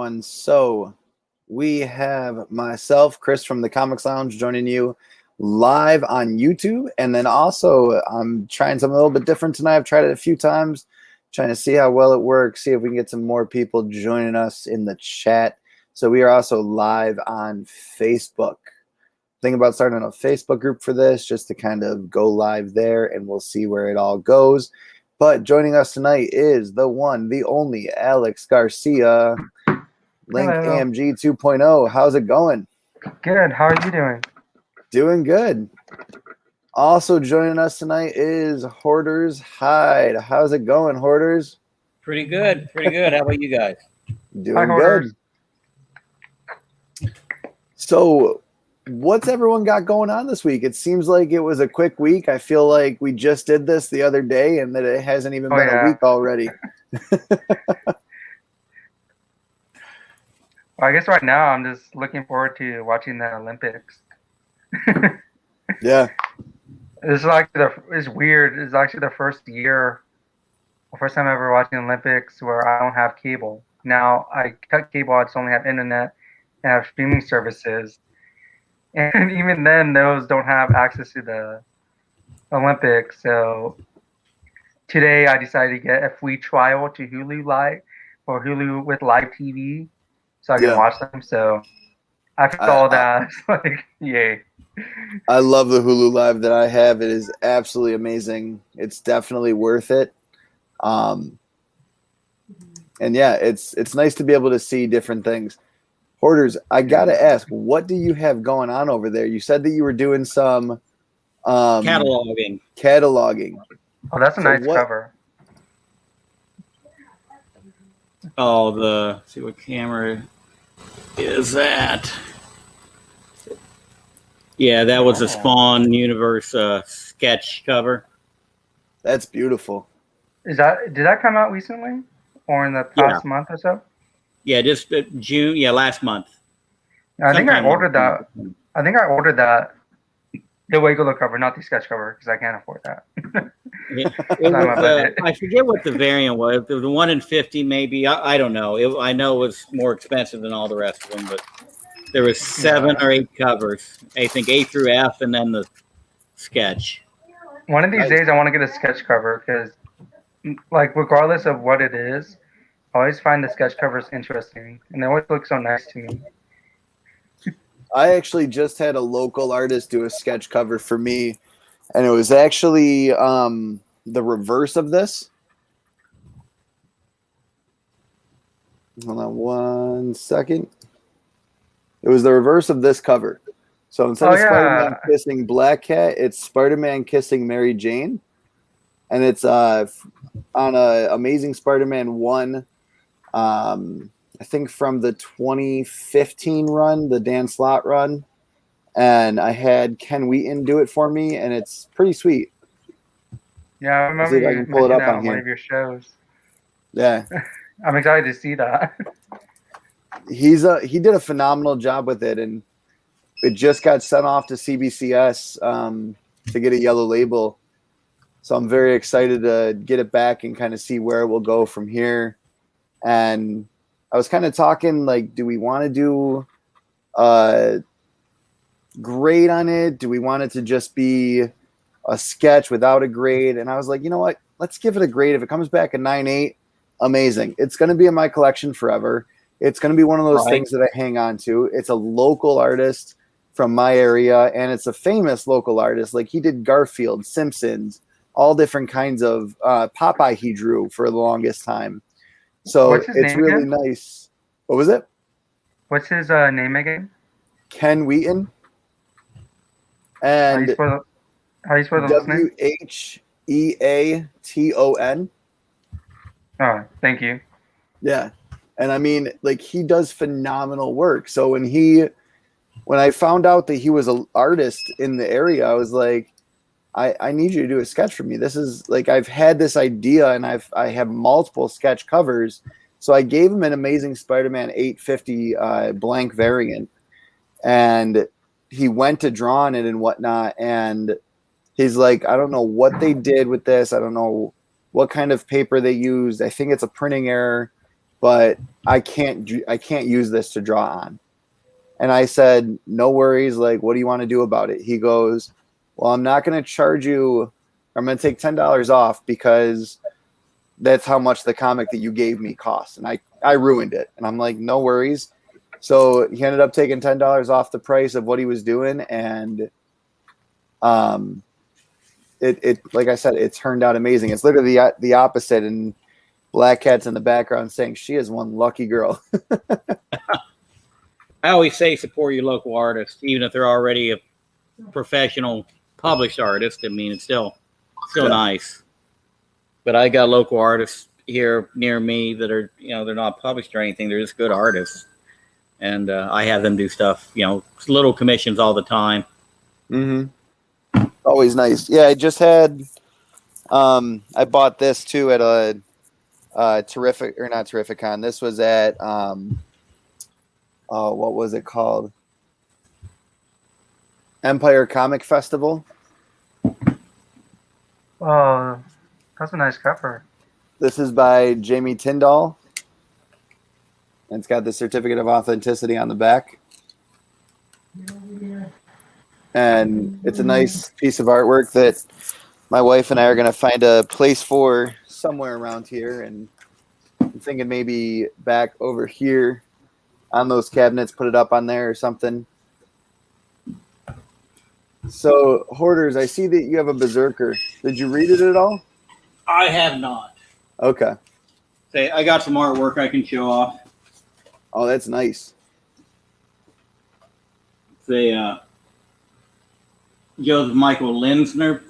everyone. So we have myself, Chris from the Comics Lounge, joining you live on YouTube. And then also I'm trying something a little bit different tonight. I've tried it a few times, trying to see how well it works, see if we can get some more people joining us in the chat. So we are also live on Facebook. Thinking about starting a Facebook group for this, just to kind of go live there, and we'll see where it all goes. But joining us tonight is the one, the only Alex Garcia, LinkAMG 2.0. How's it going? Good. How are you doing? Doing good. Also joining us tonight is Hoarders Hide. How's it going, Hoarders? Pretty good. Pretty good. How about you guys? Doing good. So what's everyone got going on this week? It seems like it was a quick week. I feel like we just did this the other day and that it hasn't even been a week already. Well, I guess right now I'm just looking forward to watching the Olympics. Yeah. It's weird. It's actually the first time ever watching the Olympics where I don't have cable. Now I cut cable, I just only have internet and have streaming services. And even then, those don't have access to the Olympics. So today I decided to get a free trial to Hulu Live or Hulu with live TV so I can watch them. So after all that, it's like, yay. I love the Hulu Live that I have. It is absolutely amazing. It's definitely worth it. And yeah, it's nice to be able to see different things. Hoarders, I gotta ask, what do you have going on over there? You said that you were doing some cataloging. Oh, that's a nice cover. Oh, see what camera is that? Yeah, that was a Spawn Universe sketch cover. That's beautiful. Did that come out recently or in the past month or so? Yeah, just June. Yeah, last month. I think I ordered that. The regular cover, not the sketch cover, because I can't afford that. I forget what the variant was. It was the 1 in 50, maybe. I don't know. I know it was more expensive than all the rest of them, but there was 7 or 8 covers. I think A through F, and then the sketch. One of these days, I want to get a sketch cover because, like, regardless of what it is, I always find the sketch covers interesting, and they always look so nice to me. I actually just had a local artist do a sketch cover for me, and it was actually the reverse of this. Hold on one second. It was the reverse of this cover. So instead of Spider-Man kissing Black Cat, it's Spider-Man kissing Mary Jane. And it's on Amazing Spider-Man 1, I think from the 2015 run, the Dan Slott run. And I had Ken Wheaton do it for me, and it's pretty sweet. Yeah, I remember you mentioned that on one of your shows. Yeah. I'm excited to see that. He did a phenomenal job with it, and it just got sent off to CBCS to get a yellow label. So I'm very excited to get it back and kind of see where it will go from here. And I was kind of talking, like, do we want to do a grade on it? Do we want it to just be a sketch without a grade? And I was like, you know what? Let's give it a grade. If it comes back a 9.8, amazing. It's going to be in my collection forever. It's going to be one of those things that I hang on to. It's a local artist from my area, and it's a famous local artist. Like, he did Garfield, Simpsons, all different kinds of Popeye he drew for the longest time. So it's really nice. What was it? What's his name again? Ken Wheaton. And how you spell the last name? Wheaton. Oh, thank you. Yeah. And I mean, like, he does phenomenal work. So when I found out that he was an artist in the area, I was like, I need you to do a sketch for me. This is like, I've had this idea and I have multiple sketch covers. So I gave him an Amazing Spider-Man 850 blank variant, and he went to draw on it and whatnot. And he's like, I don't know what they did with this. I don't know what kind of paper they used. I think it's a printing error, but I can't use this to draw on. And I said, no worries. Like, what do you want to do about it? He goes, well, I'm not going to charge you. I'm going to take $10 off because that's how much the comic that you gave me cost. And I ruined it. And I'm like, no worries. So he ended up taking $10 off the price of what he was doing. And it like I said, it turned out amazing. It's literally the opposite. And Black Cat's in the background saying she is one lucky girl. I always say support your local artists, even if they're already a professional published artist. I mean, it's still nice. But I got local artists here near me that are, they're not published or anything. They're just good artists. And I have them do stuff, little commissions all the time. Mm-hmm. Always nice. Yeah, I just had, I bought this too at a not Terrificon. This was at, what was it called? Empire Comic Festival. Oh, that's a nice cover. This is by Jamie Tyndall. And it's got the certificate of authenticity on the back. And it's a nice piece of artwork that my wife and I are going to find a place for somewhere around here. And I'm thinking maybe back over here on those cabinets, put it up on there or something. So, Hoarders, I see that you have a Berserker. Did you read it at all? I have not. Okay. Say, I got some artwork I can show off. Oh, that's nice. Say, Joseph Michael Linsner,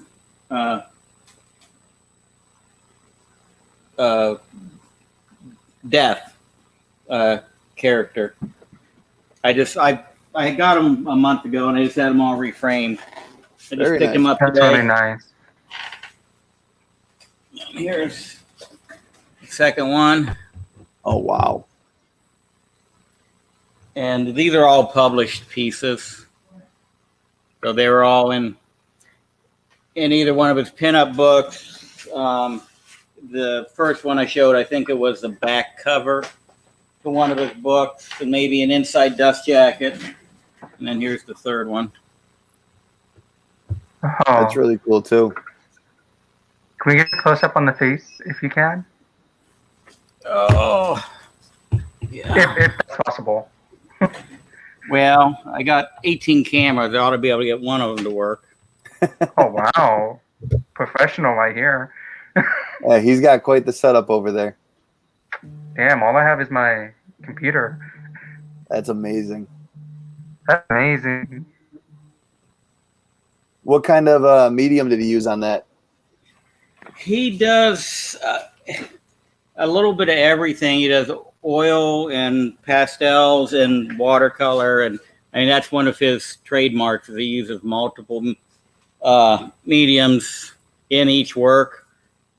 Death character. I got them a month ago, and I just had them all reframed. I just picked them up today. That's really nice. Here's the second one. Oh, wow. And these are all published pieces. So they were all in either one of his pinup books. The first one I showed, I think it was the back cover to one of his books, and maybe an inside dust jacket. And then here's the third one. Oh. That's really cool, too. Can we get a close-up on the face, if you can? Oh, yeah. If that's possible. Well, I got 18 cameras. I ought to be able to get one of them to work. Oh, wow. Professional right here. Yeah, he's got quite the setup over there. Damn, all I have is my computer. That's amazing. That's amazing. What kind of medium did he use on that? He does a little bit of everything. He does oil and pastels and watercolor, and I mean that's one of his trademarks. He uses multiple mediums in each work.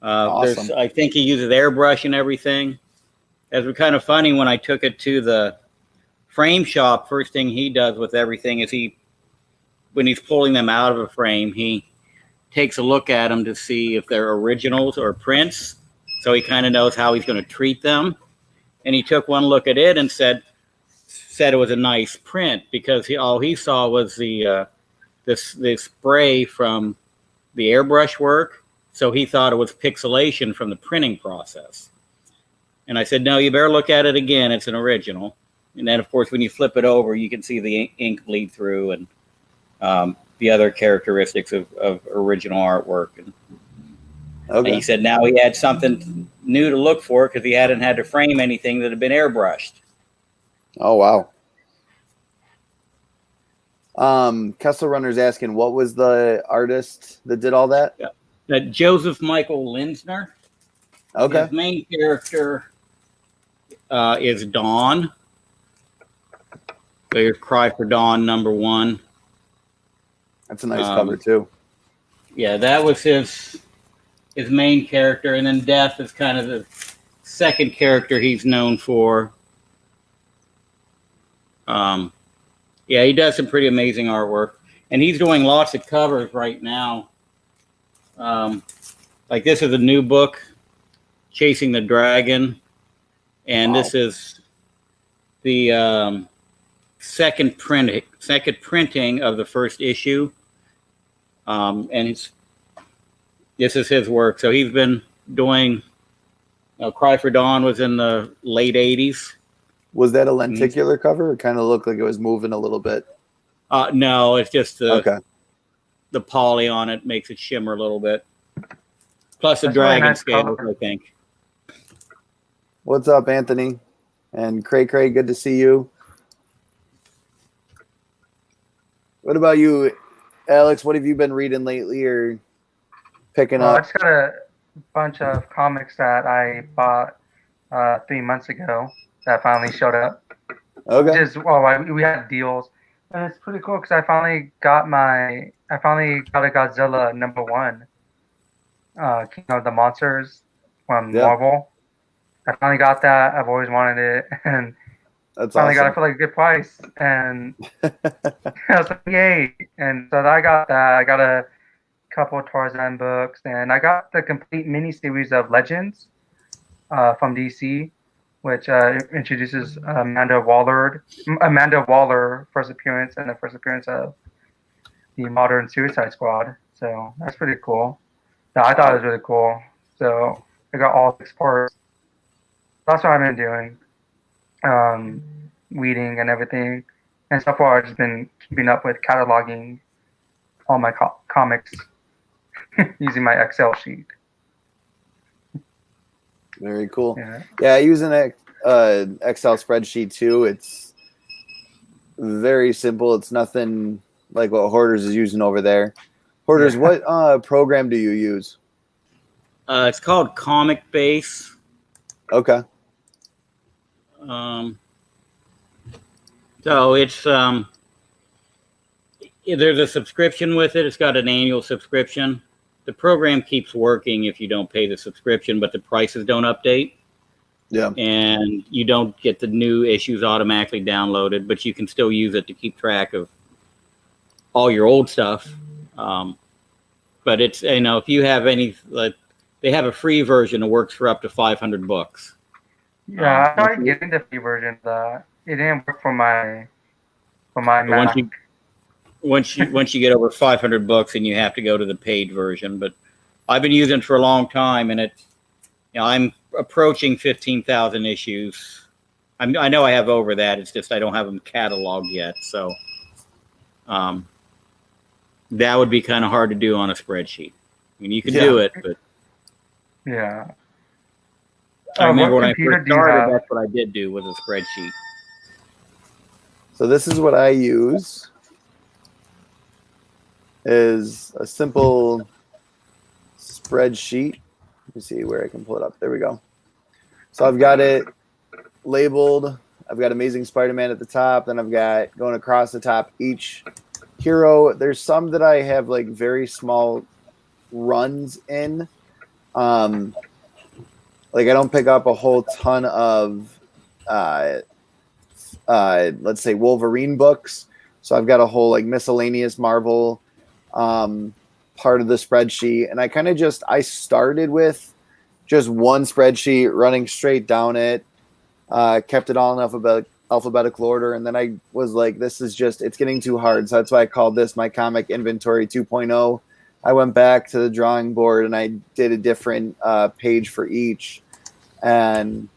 Awesome. I think he uses airbrush and everything. It was kind of funny when I took it to the frame shop. First thing he does with everything is when he's pulling them out of a frame, he takes a look at them to see if they're originals or prints. So he kind of knows how he's going to treat them. And he took one look at it and said it was a nice print because all he saw was the spray from the airbrush work. So he thought it was pixelation from the printing process. And I said, no, you better look at it again. It's an original. And then, of course, when you flip it over, you can see the ink bleed through and the other characteristics of original artwork. And he said now he had something new to look for because he hadn't had to frame anything that had been airbrushed. Oh, wow. Kessel Runner's asking, what was the artist that did all that? Yeah. Joseph Michael Linsner. Okay. His main character is Dawn. So here's Cry for Dawn #1. That's a nice cover, too. Yeah, that was his main character. And then Death is kind of the second character he's known for. Yeah, he does some pretty amazing artwork. And he's doing lots of covers right now. Like this is a new book, Chasing the Dragon. and Wow. this is the second printing of the first issue. And this is his work. So he's been doing. Cry for Dawn was in the late '80s. Was that a lenticular cover? It kind of looked like it was moving a little bit. No, it's just Okay. the poly on it makes it shimmer a little bit. Plus the That's really dragon nice scales, color. I think. What's up, Anthony? And Cray, good to see you. What about you, Alex? What have you been reading lately or picking I up? just got a bunch of comics that I bought 3 months ago that finally showed up. Okay. We had deals, and it's pretty cool because I finally got a Godzilla #1, King of the Monsters from Yeah. Marvel. I finally got that. I've always wanted it, and That's finally got it awesome. for like a good price. And I was like, yay! And so I got that. I got a couple of Tarzan books, and I got the complete miniseries of Legends from DC, which introduces Amanda Waller first appearance and the first appearance of the modern Suicide Squad. So that's pretty cool. No, I thought it was really cool. So I got all 6 parts. That's what I've been doing, reading and everything. And so far, I've just been keeping up with cataloging all my comics using my Excel sheet. Very cool. Yeah. Yeah, I use an Excel spreadsheet too. It's very simple. It's nothing like what Hoarders is using over there. Hoarders, Yeah. what program do you use? It's called Comic Base. Okay. So it's there's a subscription with it. It's got an annual subscription. The program keeps working if you don't pay the subscription, but the prices don't update. Yeah. And you don't get the new issues automatically downloaded, but you can still use it to keep track of all your old stuff. But it's, if you have any, they have a free version that works for up to 500 books. Yeah, I tried getting the free version of that. It didn't work for my Mac. Once you get over 500 books, and you have to go to the paid version. But I've been using it for a long time, and I'm approaching 15,000 issues. I know I have over that. It's just I don't have them cataloged yet. So that would be kind of hard to do on a spreadsheet. I mean, you can do it, but yeah. I remember when I computer first do you have? started, that's what I did do with a spreadsheet. So this is what I use. Is a simple spreadsheet. Let me see where I can pull it up. There we go. So I've got it labeled. I've got Amazing Spider-Man at the top. Then I've got going across the top each hero. There's some that I have like very small runs in. Like I don't pick up a whole ton of, let's say Wolverine books. So I've got a whole like miscellaneous Marvel part of the spreadsheet, and I kind of I started with just one spreadsheet running straight down it, kept it all in alphabetical order, and then I was like, this is it's getting too hard, so that's why I called this my comic inventory 2.0. I went back to the drawing board and I did a different page for each, and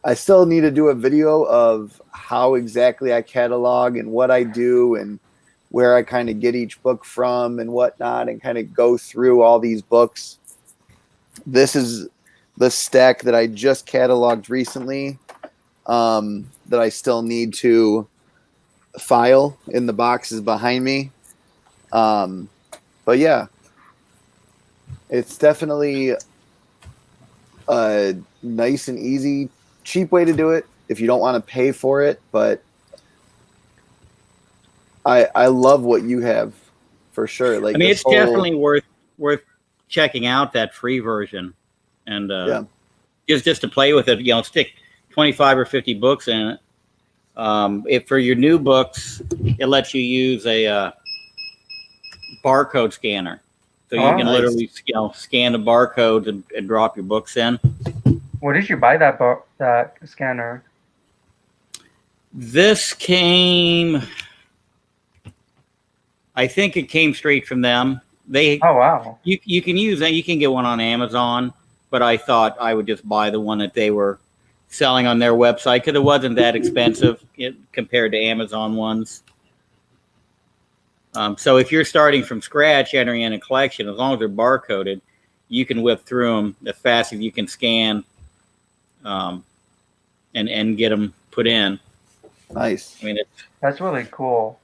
I still need to do a video of how exactly I catalog and what I do and where I kind of get each book from and whatnot, and kind of go through all these books. This is the stack that I just cataloged recently, that I still need to file in the boxes behind me. But yeah, it's definitely a nice and easy, cheap way to do it if you don't want to pay for it. But I love what you have for sure. Like, I mean, it's definitely worth checking out that free version, and just to play with it. Stick 25 or 50 books in it. If for your new books, it lets you use a barcode scanner, so you can nice. literally scan the barcodes and drop your books in. Where did you buy that scanner? This came, I think it came straight from them. Oh wow. You can use that. You can get one on Amazon, but I thought I would just buy the one that they were selling on their website because it wasn't that expensive compared to Amazon ones. So if you're starting from scratch, entering in a collection, as long as they're barcoded, you can whip through them as fast as you can scan, and get them put in. Nice. I mean, That's really cool.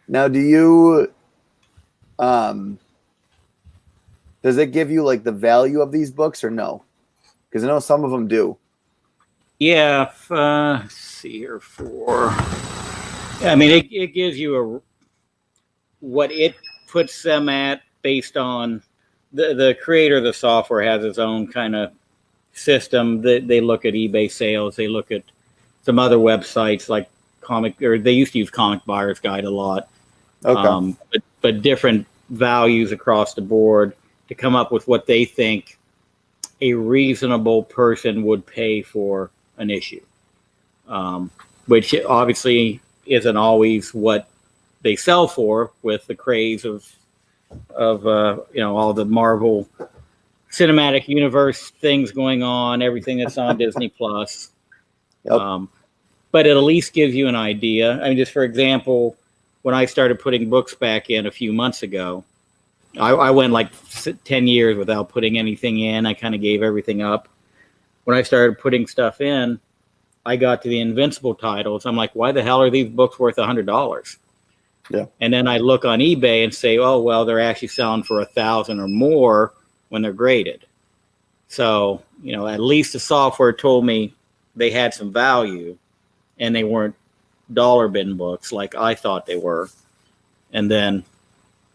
Now, do you does it give you like the value of these books or no? Because I know some of them do. yeah. Let's see here I mean, it gives you what it puts them at based on the creator of the software has his own kind of system. They look at eBay sales. They look at some other websites like they used to use Comic Buyer's Guide a lot. Okay. But different values across the board to come up with what they think a reasonable person would pay for an issue, which obviously isn't always what they sell for with the craze of all the Marvel Cinematic Universe things going on, everything that's on Disney Plus. Yep. But it at least gives you an idea. I mean, just for example, when I started putting books back in a few months ago, I went like 10 years without putting anything in. I kind of gave everything up. When I started putting stuff in, I got to the Invincible titles. I'm like, why the hell are these books worth $100? Yeah. And then I look on eBay and say, oh, well, they're actually selling for $1,000 or more when they're graded. So, at least the software told me they had some value and they weren't dollar bin books like I thought they were. And then,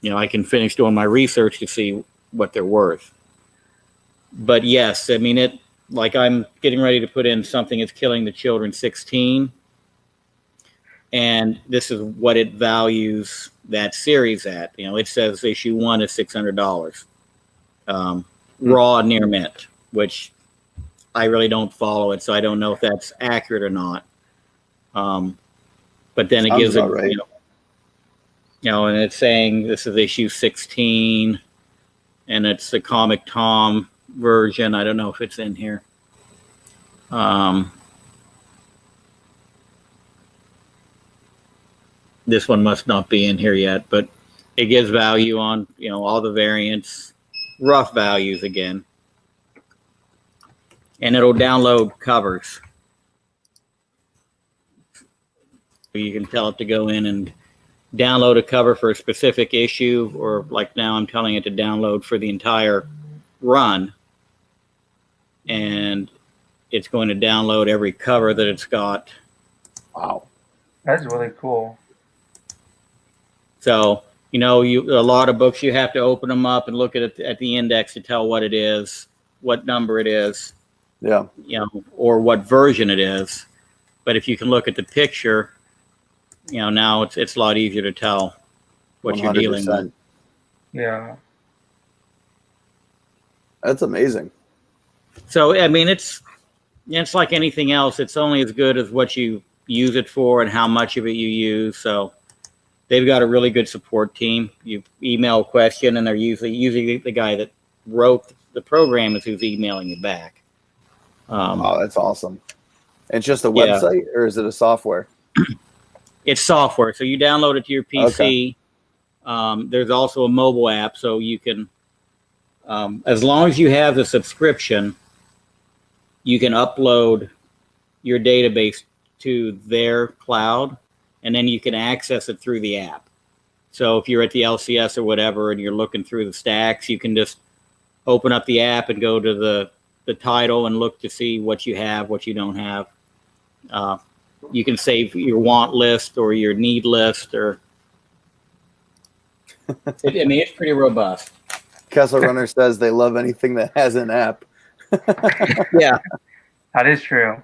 I can finish doing my research to see what they're worth. But yes, I mean, like I'm getting ready to put in Something Is Killing the Children 16. And this is what it values that series at. It says issue 1 is $600. Raw near mint, which I really don't follow it, so I don't know if that's accurate or not. But then it Sounds gives it, about right. And it's saying this is issue 16, and it's the Comic Tom version. I don't know if it's in here. This one must not be in here yet, but it gives value on, all the variants, rough values again. And it'll download covers. You can tell it to go in and download a cover for a specific issue, or like now I'm telling it to download for the entire run. And it's going to download every cover that it's got. Wow. That's really cool. So, a lot of books, you have to open them up and look at the index to tell what it is, what number it is, Yeah. Or what version it is. But if you can look at the picture, now it's a lot easier to tell what you're dealing with. Yeah. That's amazing. So, I mean, it's like anything else. It's only as good as what you use it for and how much of it you use. So they've got a really good support team. You email a question, and they're usually the guy that wrote the program is who's emailing you back. Oh, that's awesome. And it's just a website, or is it a software? It's software. So you download it to your PC. Okay. There's also a mobile app, so you can, as long as you have the subscription, you can upload your database to their cloud, and then you can access it through the app. So if you're at the LCS or whatever and you're looking through the stacks, you can just open up the app and go to the title and look to see what you have, what you don't have. You can save your want list or your need list, or it's pretty robust. Kessel Runner says they love anything that has an app. Yeah, that is true.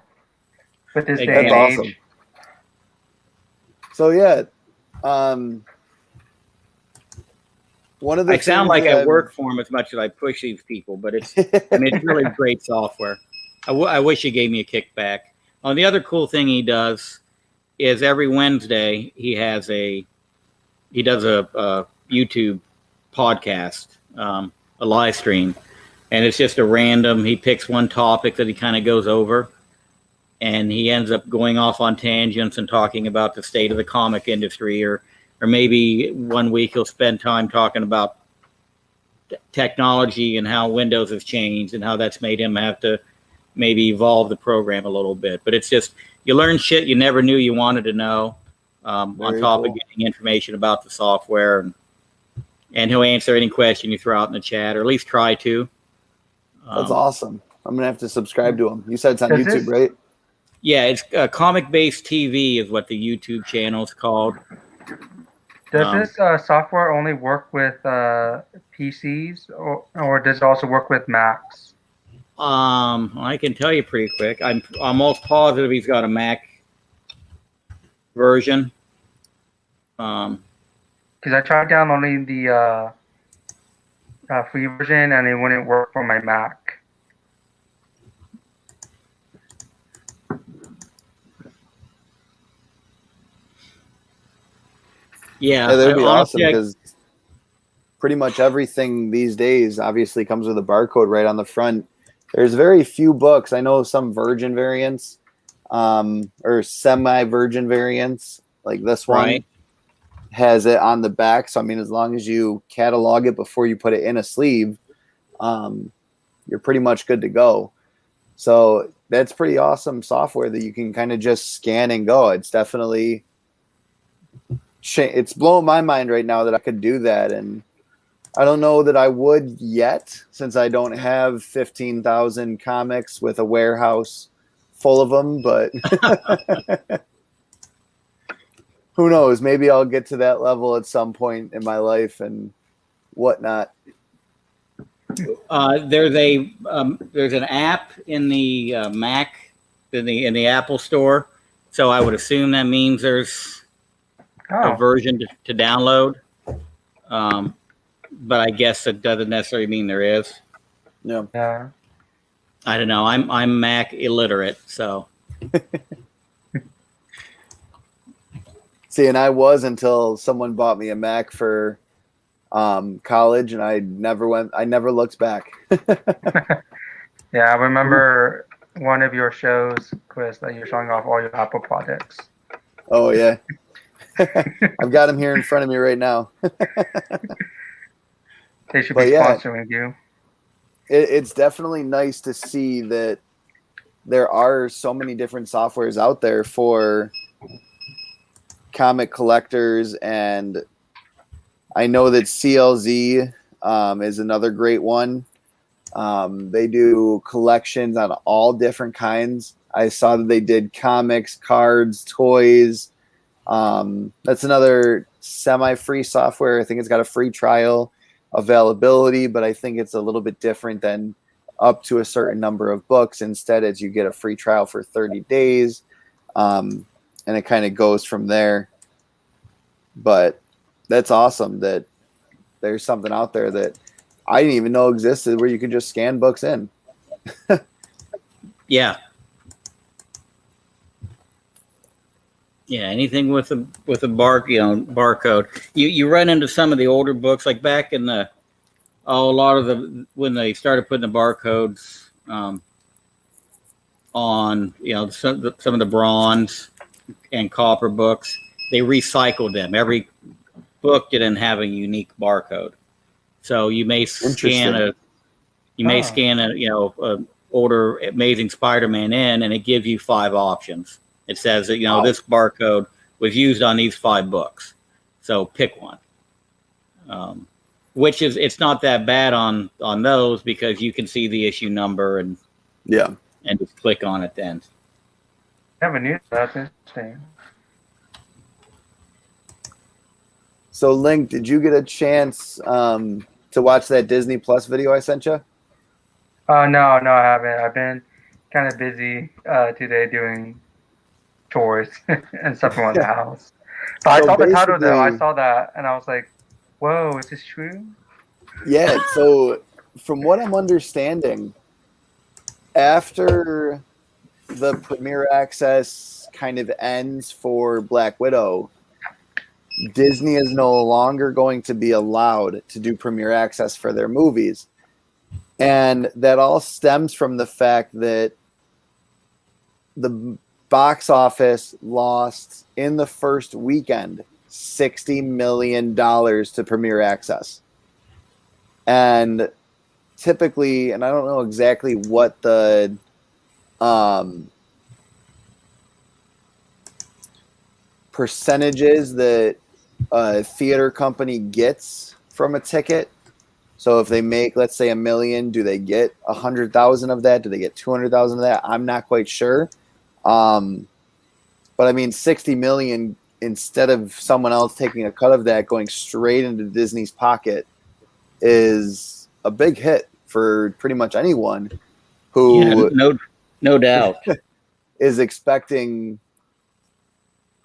With this day That's and awesome. age. So yeah, One of the I sound things like I that work for him as much as I push these people, but it's really great software. I wish he gave me a kickback. The other cool thing he does is every Wednesday he does a YouTube podcast, a live stream, and it's just a random. He picks one topic that he kind of goes over, and he ends up going off on tangents and talking about the state of the comic industry, or maybe one week he'll spend time talking about technology and how Windows has changed and how that's made him have to maybe evolve the program a little bit. But it's just, you learn shit you never knew you wanted to know, on top of getting information about the software, and he'll answer any question you throw out in the chat, or at least try to. That's awesome. I'm gonna have to subscribe to him. You said it's on Does YouTube, right? Yeah, it's Comic Based TV is what the YouTube channel is called. Does this software only work with PCs, or does it also work with Macs? I can tell you pretty quick. I'm almost positive he's got a Mac version. Because I tried downloading the free version and it wouldn't work for my Mac. Yeah, That'd be awesome honestly, because pretty much everything these days obviously comes with a barcode right on the front. There's very few books. I know some Virgin variants, or semi-Virgin variants, like this one, right, has it on the back. So I mean, as long as you catalog it before you put it in a sleeve, you're pretty much good to go. So that's pretty awesome software that you can kind of just scan and go. It's definitely, it's blowing my mind right now that I could do that. And I don't know that I would yet, since I don't have 15,000 comics with a warehouse full of them, but who knows? Maybe I'll get to that level at some point in my life and whatnot. there's an app in the Mac, in the Apple Store. So I would assume that means there's a version to download. But I guess it doesn't necessarily mean there is. No. Yeah. I don't know. I'm Mac illiterate, so. See, and I was until someone bought me a Mac for college, and I never looked back. Yeah, I remember one of your shows, Chris, that you're showing off all your Apple projects. Oh yeah. I've got them here in front of me right now. They should be sponsoring you. It's definitely nice to see that there are so many different softwares out there for comic collectors, and I know that CLZ is another great one. They do collections on all different kinds. I saw that they did comics, cards, toys. That's another semi-free software. I think it's got a free trial availability, but I think it's a little bit different than up to a certain number of books. Instead, as you get a free trial for 30 days, and it kind of goes from there. But that's awesome that there's something out there that I didn't even know existed where you could just scan books in. Yeah. Yeah, anything with a barcode. You run into some of the older books, like back in a lot of when they started putting the barcodes on, some of the bronze and copper books, they recycled them. Every book didn't have a unique barcode, so you may scan a older Amazing Spider-Man in, and it gives you 5 options. It says that, this barcode was used on these 5 books. So pick one. Which it's not that bad on those, because you can see the issue number and just click on it then. Never knew that. That's interesting. So Link, did you get a chance to watch that Disney Plus video I sent you? No, I haven't. I've been kind of busy today doing chores and stuff around the house. But I saw the title though. I saw that and I was like, Whoa, is this true? Yeah, so from what I'm understanding, after the premiere access kind of ends for Black Widow, Disney is no longer going to be allowed to do premiere access for their movies. And that all stems from the fact that the box office lost in the first weekend $60 million to premiere access. And typically, and I don't know exactly what the percentages that a theater company gets from a ticket. So if they make, let's say, $1 million, do they get 100,000 of that? Do they get 200,000 of that? I'm not quite sure. But I mean, 60 million, instead of someone else taking a cut of that going straight into Disney's pocket, is a big hit for pretty much anyone who no doubt. is expecting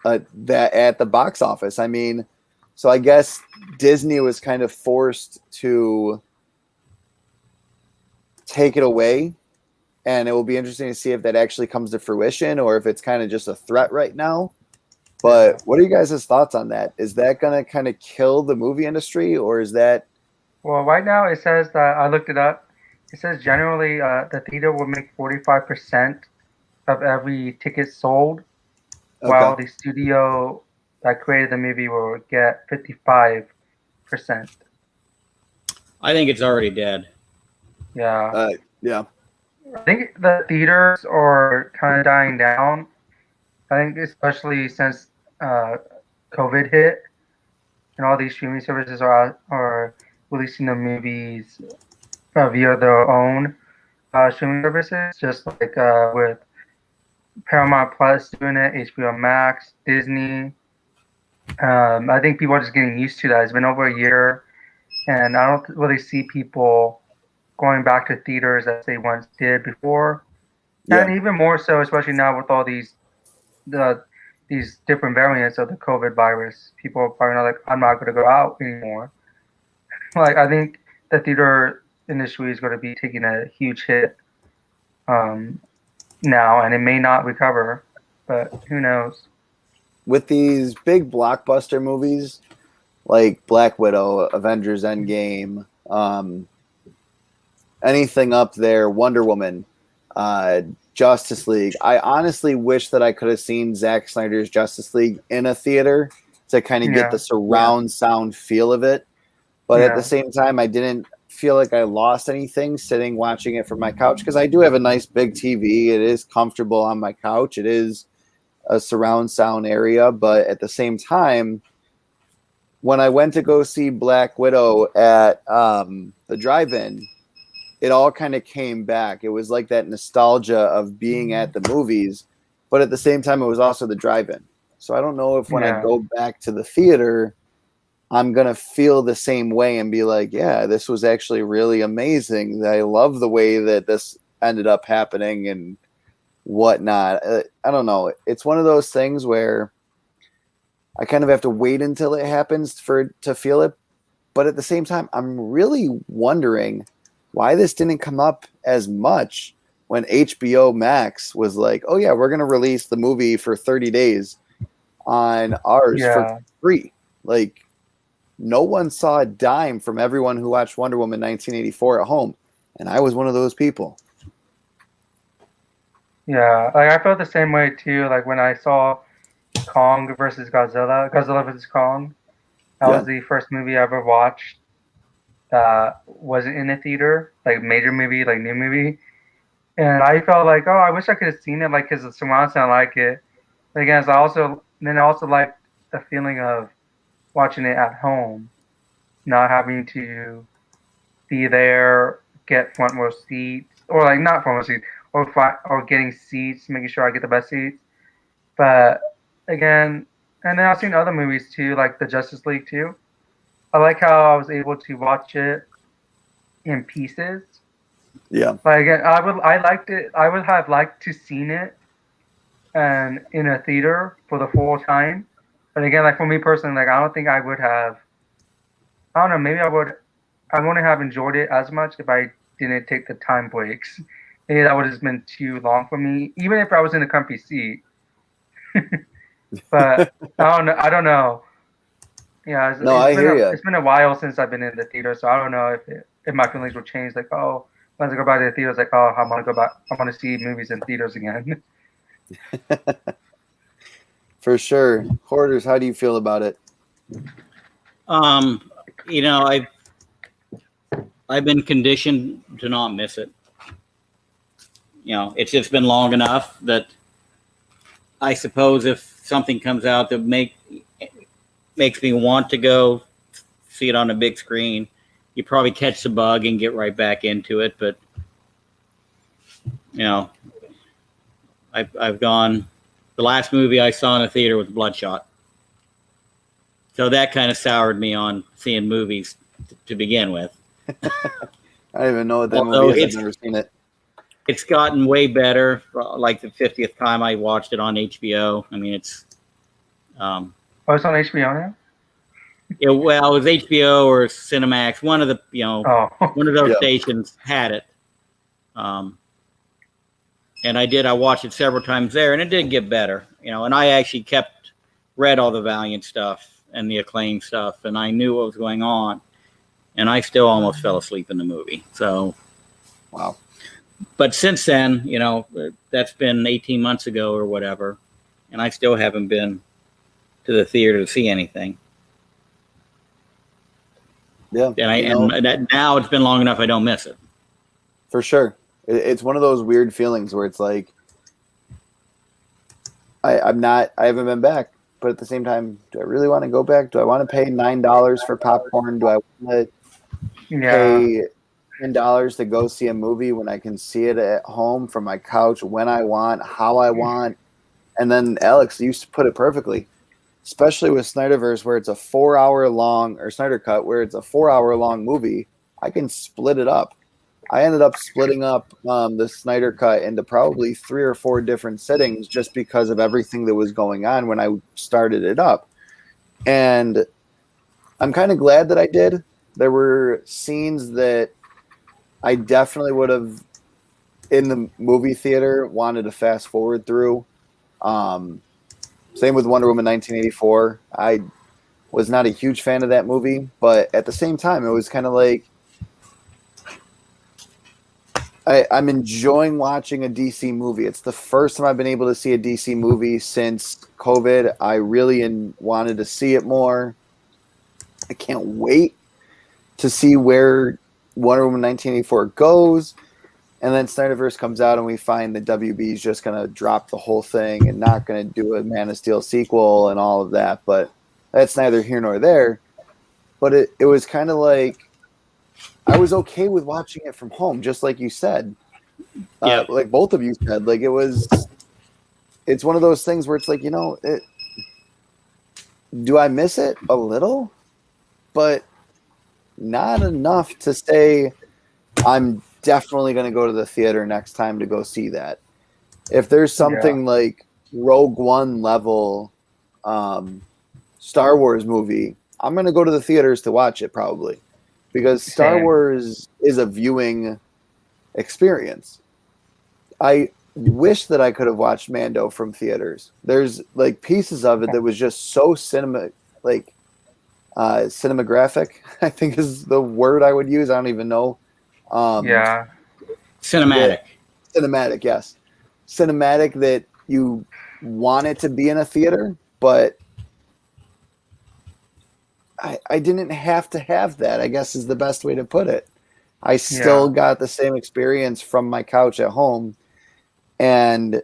that at the box office. I mean, so I guess Disney was kind of forced to take it away, and it will be interesting to see if that actually comes to fruition or if it's kind of just a threat right now. But what are you guys' thoughts on that? Is that going to kind of kill the movie industry, or is that... Well, right now it says that I looked it up. It says generally the theater will make 45% of every ticket sold, while the studio that created the movie will get 55%. I think it's already dead. Yeah. Yeah. I think the theaters are kind of dying down. I think especially since COVID hit and all these streaming services are releasing the movies via their own streaming services, just like with Paramount Plus doing it, HBO Max, Disney. I think people are just getting used to that. It's been over a year, and I don't really see people going back to theaters as they once did before. Yeah. And even more so, especially now with all these different variants of the COVID virus, people are probably not like, I'm not going to go out anymore. Like, I think the theater industry is going to be taking a huge hit now, and it may not recover, but who knows? With these big blockbuster movies like Black Widow, Avengers Endgame, anything up there, Wonder Woman, Justice League. I honestly wish that I could have seen Zack Snyder's Justice League in a theater to kind of get the surround sound feel of it. But at the same time, I didn't feel like I lost anything sitting watching it from my couch, because I do have a nice big TV. It is comfortable on my couch. It is a surround sound area. But at the same time, when I went to go see Black Widow at the drive-in, it all kind of came back. It was like that nostalgia of being at the movies, but at the same time, it was also the drive-in. So I don't know if when I go back to the theater, I'm going to feel the same way and be like, yeah, this was actually really amazing. I love the way that this ended up happening and whatnot. I don't know. It's one of those things where I kind of have to wait until it happens to feel it. But at the same time, I'm really wondering why this didn't come up as much when HBO Max was like, oh yeah, we're going to release the movie for 30 days on ours for free. Like, no one saw a dime from everyone who watched Wonder Woman 1984 at home. And I was one of those people. Yeah, like I felt the same way too. Like when I saw Kong versus Godzilla versus Kong, that was the first movie I ever watched that wasn't in a theater, like major movie, like new movie. And I felt like, oh, I wish I could have seen it, like, because the surround sound like it. But again, I also like the feeling of watching it at home, not having to be there, get front row seats, or like not front row seats, or getting seats, making sure I get the best seats. But again, and then I've seen other movies too, like the Justice League too. I like how I was able to watch it in pieces. Yeah. Like again, I liked it. I would have liked to seen it and in a theater for the full time. But again, like for me personally, like I don't think I would have I don't know. Maybe I wouldn't have enjoyed it as much if I didn't take the time breaks. Maybe that would have been too long for me, even if I was in a comfy seat. But I don't know. Yeah, No, I hear you. it's been a while since I've been in the theater, so I don't know if my feelings will change. Like, oh, once I go back to the theater, it's like, oh, I want to go back. I want to see movies in theaters again. For sure. Hoarders, how do you feel about it? You know, I've been conditioned to not miss it. You know, it's just been long enough that I suppose if something comes out that makes me want to go see it on a big screen, you probably catch the bug and get right back into it. But you know, I've gone. The last movie I saw in a theater was Bloodshot, so that kind of soured me on seeing movies to begin with. I don't even know what that movie is. I've never seen it. It's gotten way better. Like the 50th time I watched it on HBO. I mean, it's. Oh, it's on HBO now? Yeah, well, it was HBO or Cinemax. One of the, one of those stations had it. And I watched it several times there, and it did get better. You know, and I actually read all the Valiant stuff and the Acclaim stuff, and I knew what was going on. And I still almost fell asleep in the movie. So, wow. But since then, you know, that's been 18 months ago or whatever, and I still haven't been to the theater to see anything. Yeah. And now it's been long enough I don't miss it. For sure. It's one of those weird feelings where it's like, I haven't been back, but at the same time, do I really want to go back? Do I want to pay $9 for popcorn? Do I want to pay $10 to go see a movie when I can see it at home from my couch when I want, how I want? And then Alex used to put it perfectly, especially with Snyderverse, where it's a 4-hour long, or Snyder Cut, where it's a 4-hour long movie. I can split it up. I ended up splitting up the Snyder Cut into probably 3 or 4 different sittings just because of everything that was going on when I started it up. And I'm kind of glad that I did. There were scenes that I definitely would have, in the movie theater, wanted to fast forward through. Same with Wonder Woman 1984. I was not a huge fan of that movie, but at the same time, it was kind of like, I'm enjoying watching a DC movie. It's the first time I've been able to see a DC movie since COVID. I really wanted to see it more. I can't wait to see where Wonder Woman 1984 goes. And then Snyderverse comes out and we find that WB is just going to drop the whole thing and not going to do a Man of Steel sequel and all of that. But that's neither here nor there. But it was kind of like, I was okay with watching it from home, just like you said. Like both of you said. Like it's one of those things where it's like, do I miss it a little? But not enough to say I'm definitely going to go to the theater next time to go see that. If there's something like Rogue One level Star Wars movie, I'm going to go to the theaters to watch it probably. Because Star Wars is a viewing experience. I wish that I could have watched Mando from theaters. There's like pieces of it that was just so cinematographic, I think is the word I would use. I don't even know. Cinematic. Cinematic, yes. Cinematic that you want it to be in a theater, but I didn't have to have that, I guess is the best way to put it. I still got the same experience from my couch at home, and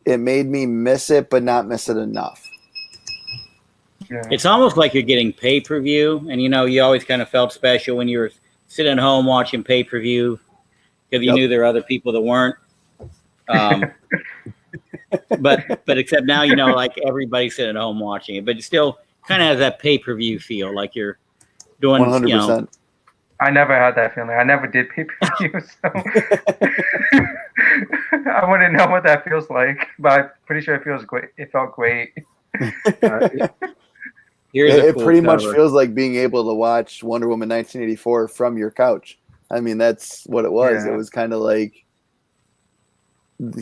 it made me miss it, but not miss it enough. Yeah. It's almost like you're getting pay-per-view, and you always kind of felt special when you were sitting at home watching pay-per-view because you knew there were other people that weren't. But except now, like everybody's sitting at home watching it, but it still kind of has that pay-per-view feel, like you're doing 100%. I never had that feeling. I never did pay-per-view, so I wouldn't know what that feels like. But I'm pretty sure it feels great. It felt great. Here's a It cool pretty much cover. feels like being able to watch Wonder Woman 1984 from your couch. I mean, that's what it was. Yeah. It was kind of like,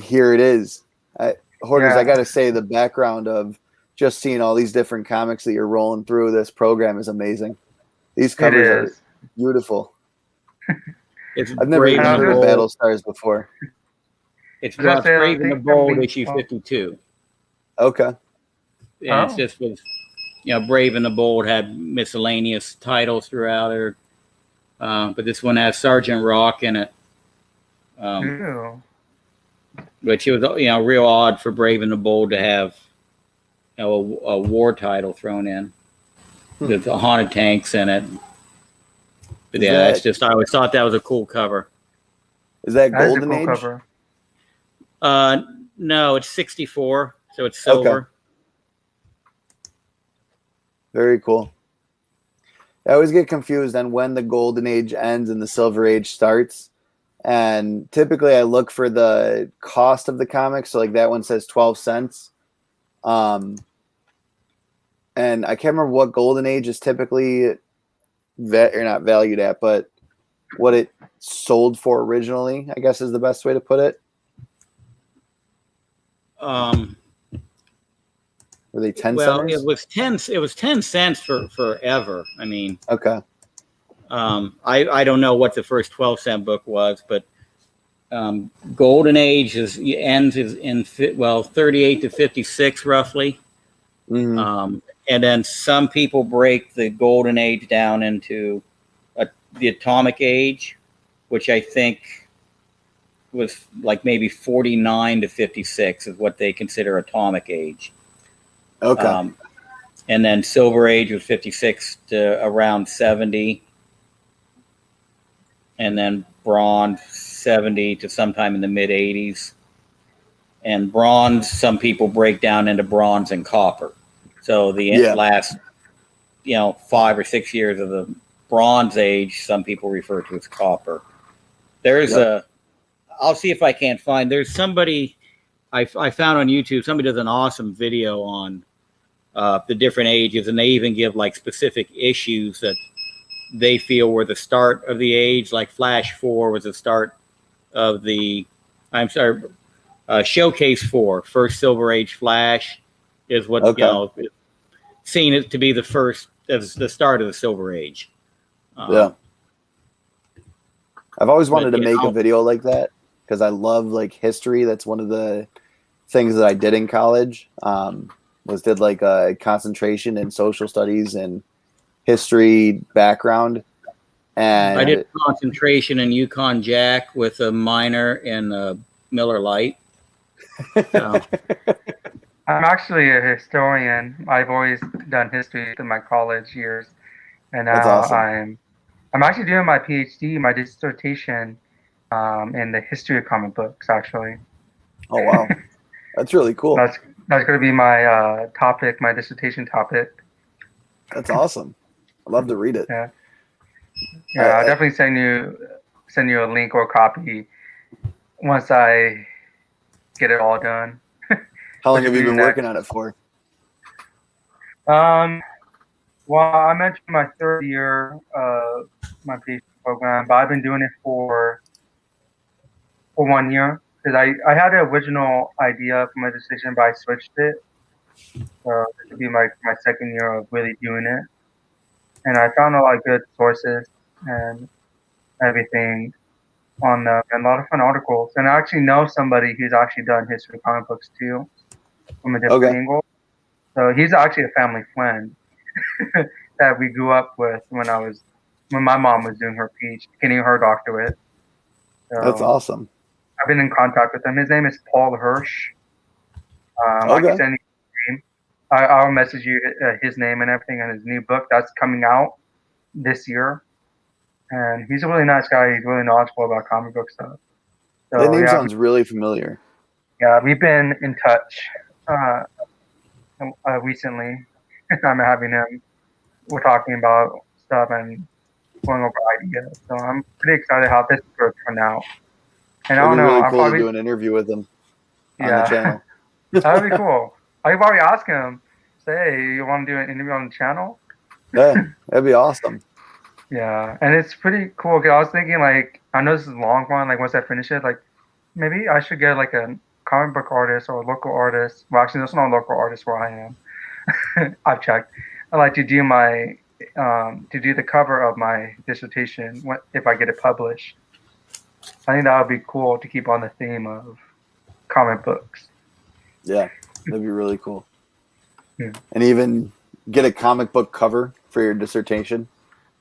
here it is. Hoarders, Yeah. I got to say, the background of just seeing all these different comics that you're rolling through this program is amazing. These It covers are is. beautiful. It's I've never Brave even and the heard of Bold. Battle Stars before. It's I was gonna say, I Brave and the think Bold, that issue 52. Okay. And it's Oh. just with, Brave and the Bold had miscellaneous titles throughout it. But this one has Sergeant Rock in it, Ooh. which was, real odd for Brave and the Bold to have, a war title thrown in. With the haunted tanks in it. But yeah, it's just, I always thought that was a cool cover. Is that That is a Golden cool Age? cover. No, it's 64, so it's silver. Okay. Very cool. I always get confused on when the Golden Age ends and the Silver Age starts. And typically I look for the cost of the comic. So like that one says 12 cents. And I can't remember what Golden Age is typically or not valued at, but what it sold for originally, I guess is the best way to put it. Were they 10 Well, cents? it was 10 cents for forever. I mean, Okay. I don't know what the first 12-cent book was, but Golden Age ends in 38 to 56 roughly. Mm-hmm. And then some people break the Golden Age down into the Atomic Age, which I think was like maybe 49 to 56 is what they consider Atomic Age. Okay. And then Silver Age was 56 to around 70. And then Bronze 70 to sometime in the mid 80s. And Bronze, some people break down into Bronze and Copper. So the last, 5 or 6 years of the Bronze Age, some people refer to as Copper. There's I'll see if I can't find, there's somebody I found on YouTube, somebody does an awesome video on the different ages, and they even give like specific issues that they feel were the start of the age, like Flash 4 was the start of the, Showcase 4, first Silver Age Flash is what, seen it to be the first, as the start of the Silver Age. I've always wanted to make a video like that because I love like history. That's one of the things that I did in college. Did like a concentration in social studies and history background. And I did a concentration in Yukon Jack with a minor in Miller Lite. So. I'm actually a historian. I've always done history through my college years, and now awesome. I'm actually doing my PhD, my dissertation, in the history of comic books. Actually. Oh wow, that's really cool. That's going to be my topic, my dissertation topic. That's awesome. I'd love to read it. Yeah. I'll definitely send you a link or a copy once I get it all done. How long have you been working on it for? Well, I mentioned my third year of my PhD program, but I've been doing it for 1 year because I had an original idea for my decision, but I switched it. So this will be my second year of really doing it, and I found a lot of good sources and everything on them, and a lot of fun articles. And I actually know somebody who's actually done history of comic books too, from a different angle. So he's actually a family friend that we grew up with when my mom was doing her PhD, getting her doctorate. So that's awesome. I've been in contact with him. His name is Paul Hirsch. I can send you his name. I'll message you his name and everything and his new book that's coming out this year. And he's a really nice guy. He's really knowledgeable about comic book stuff. So, that name sounds really familiar. Yeah, we've been in touch recently. I'm having him. We're talking about stuff and going over ideas. So I'm pretty excited how this will turn out. And It'd I don't know. Really cool to do an interview with him on the channel. That'd be cool. I've already asked him say, you want to do an interview on the channel? Yeah, that'd be awesome. Yeah, and it's pretty cool. 'Cause I was thinking, like, I know this is a long one. Like, once I finish it, like, maybe I should get like a comic book artist or a local artist. Well, actually, there's no local artist where I am. I've checked. I like to do my to do the cover of my dissertation if I get it published. I think that would be cool to keep on the theme of comic books. Yeah, that'd be really cool. Yeah. And even get a comic book cover for your dissertation.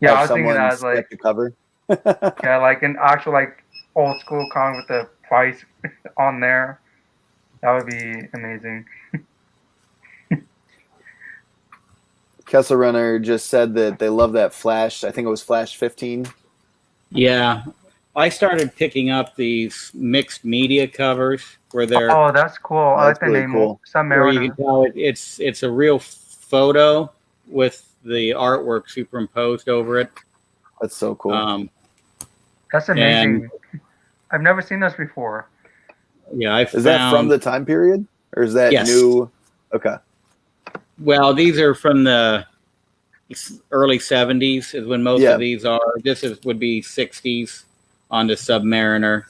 Yeah, Have I was thinking someone that as sketch like the cover. yeah, like an actual like old school comic with the price on there. That would be amazing. Kessel Runner just said that they love that Flash. I think it was Flash 15. Yeah, I started picking up these mixed media covers where they're Oh, that's cool. I like That's the really name. cool. where you Submariner. can tell it's a real photo with the artwork superimposed over it. That's so cool. That's amazing. I've never seen this before. Yeah, Is that from the time period, or is that Yes. new? Okay. Well, these are from the early 70s is when most Yeah. of these are. Would be 60s on the Submariner.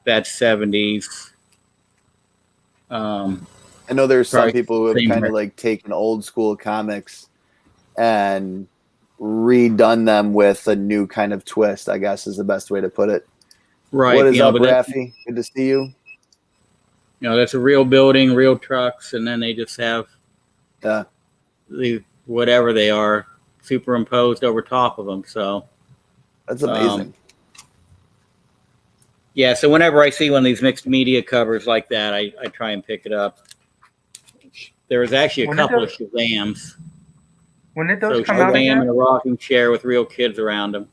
That's 70s. I know there's some Probably people who have same kind here. of like taken old school comics and redone them with a new kind of twist, I guess is the best way to put it. Right. What is up, but that's, Raffy? Good to see you. that's a real building, real trucks, and then they just have Yeah. the whatever they are superimposed over top of them. So That's amazing. yeah, so whenever I see one of these mixed media covers like that, I try and pick it up. There was actually a When did couple of those- Shazams. When did So those come out Shazam in again? a rocking chair with real kids around him.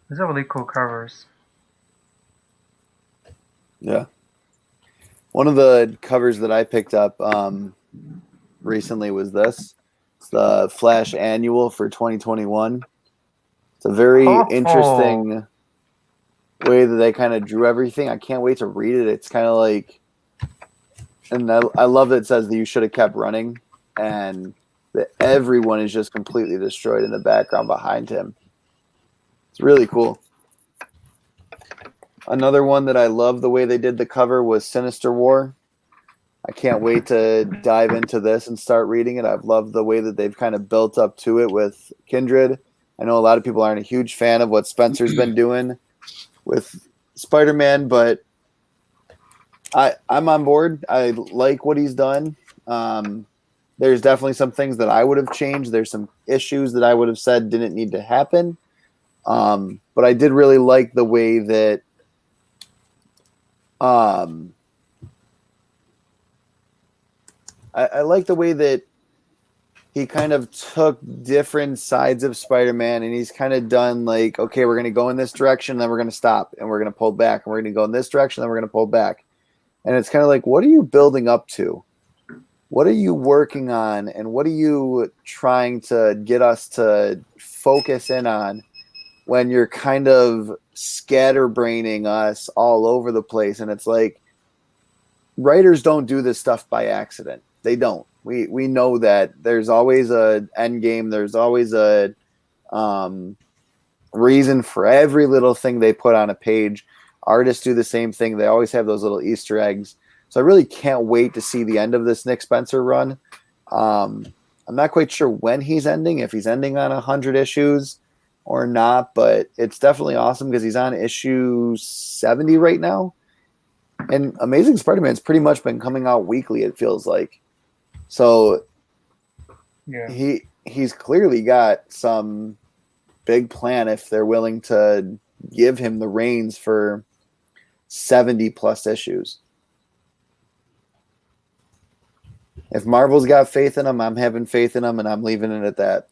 Those are really cool covers. Yeah. One of the covers that I picked up recently was this. It's the Flash Annual for 2021. It's a very Oh. interesting way that they kind of drew everything. I can't wait to read it. It's kind of like, and I love that it says that you should have kept running, and that everyone is just completely destroyed in the background behind him. It's really cool. Another one that I love the way they did the cover was Sinister War. I can't wait to dive into this and start reading it. I've loved the way that they've kind of built up to it with Kindred. I know a lot of people aren't a huge fan of what Spencer's been doing with Spider-Man, but I'm on board. I like what he's done. There's definitely some things that I would have changed. There's some issues that I would have said didn't need to happen. But I did really like the way that I like the way that he kind of took different sides of Spider-Man, and he's kind of done like, okay, we're going to go in this direction, then we're going to stop, and we're going to pull back, and we're going to go in this direction, then we're going to pull back. And it's kind of like, what are you building up to? What are you working on, and what are you trying to get us to focus in on when you're kind of scatterbraining us all over the place? And it's like, writers don't do this stuff by accident. They don't. We know that there's always a end game. There's always a reason for every little thing they put on a page. Artists do the same thing. They always have those little Easter eggs. So I really can't wait to see the end of this Nick Spencer run. I'm not quite sure when he's ending, if he's ending on 100 issues or not, but it's definitely awesome because he's on issue 70 right now. And Amazing Spider-Man's pretty much been coming out weekly, it feels like. So Yeah. he's clearly got some big plan if they're willing to give him the reins for 70 plus issues. If Marvel's got faith in him, I'm having faith in him, and I'm leaving it at that.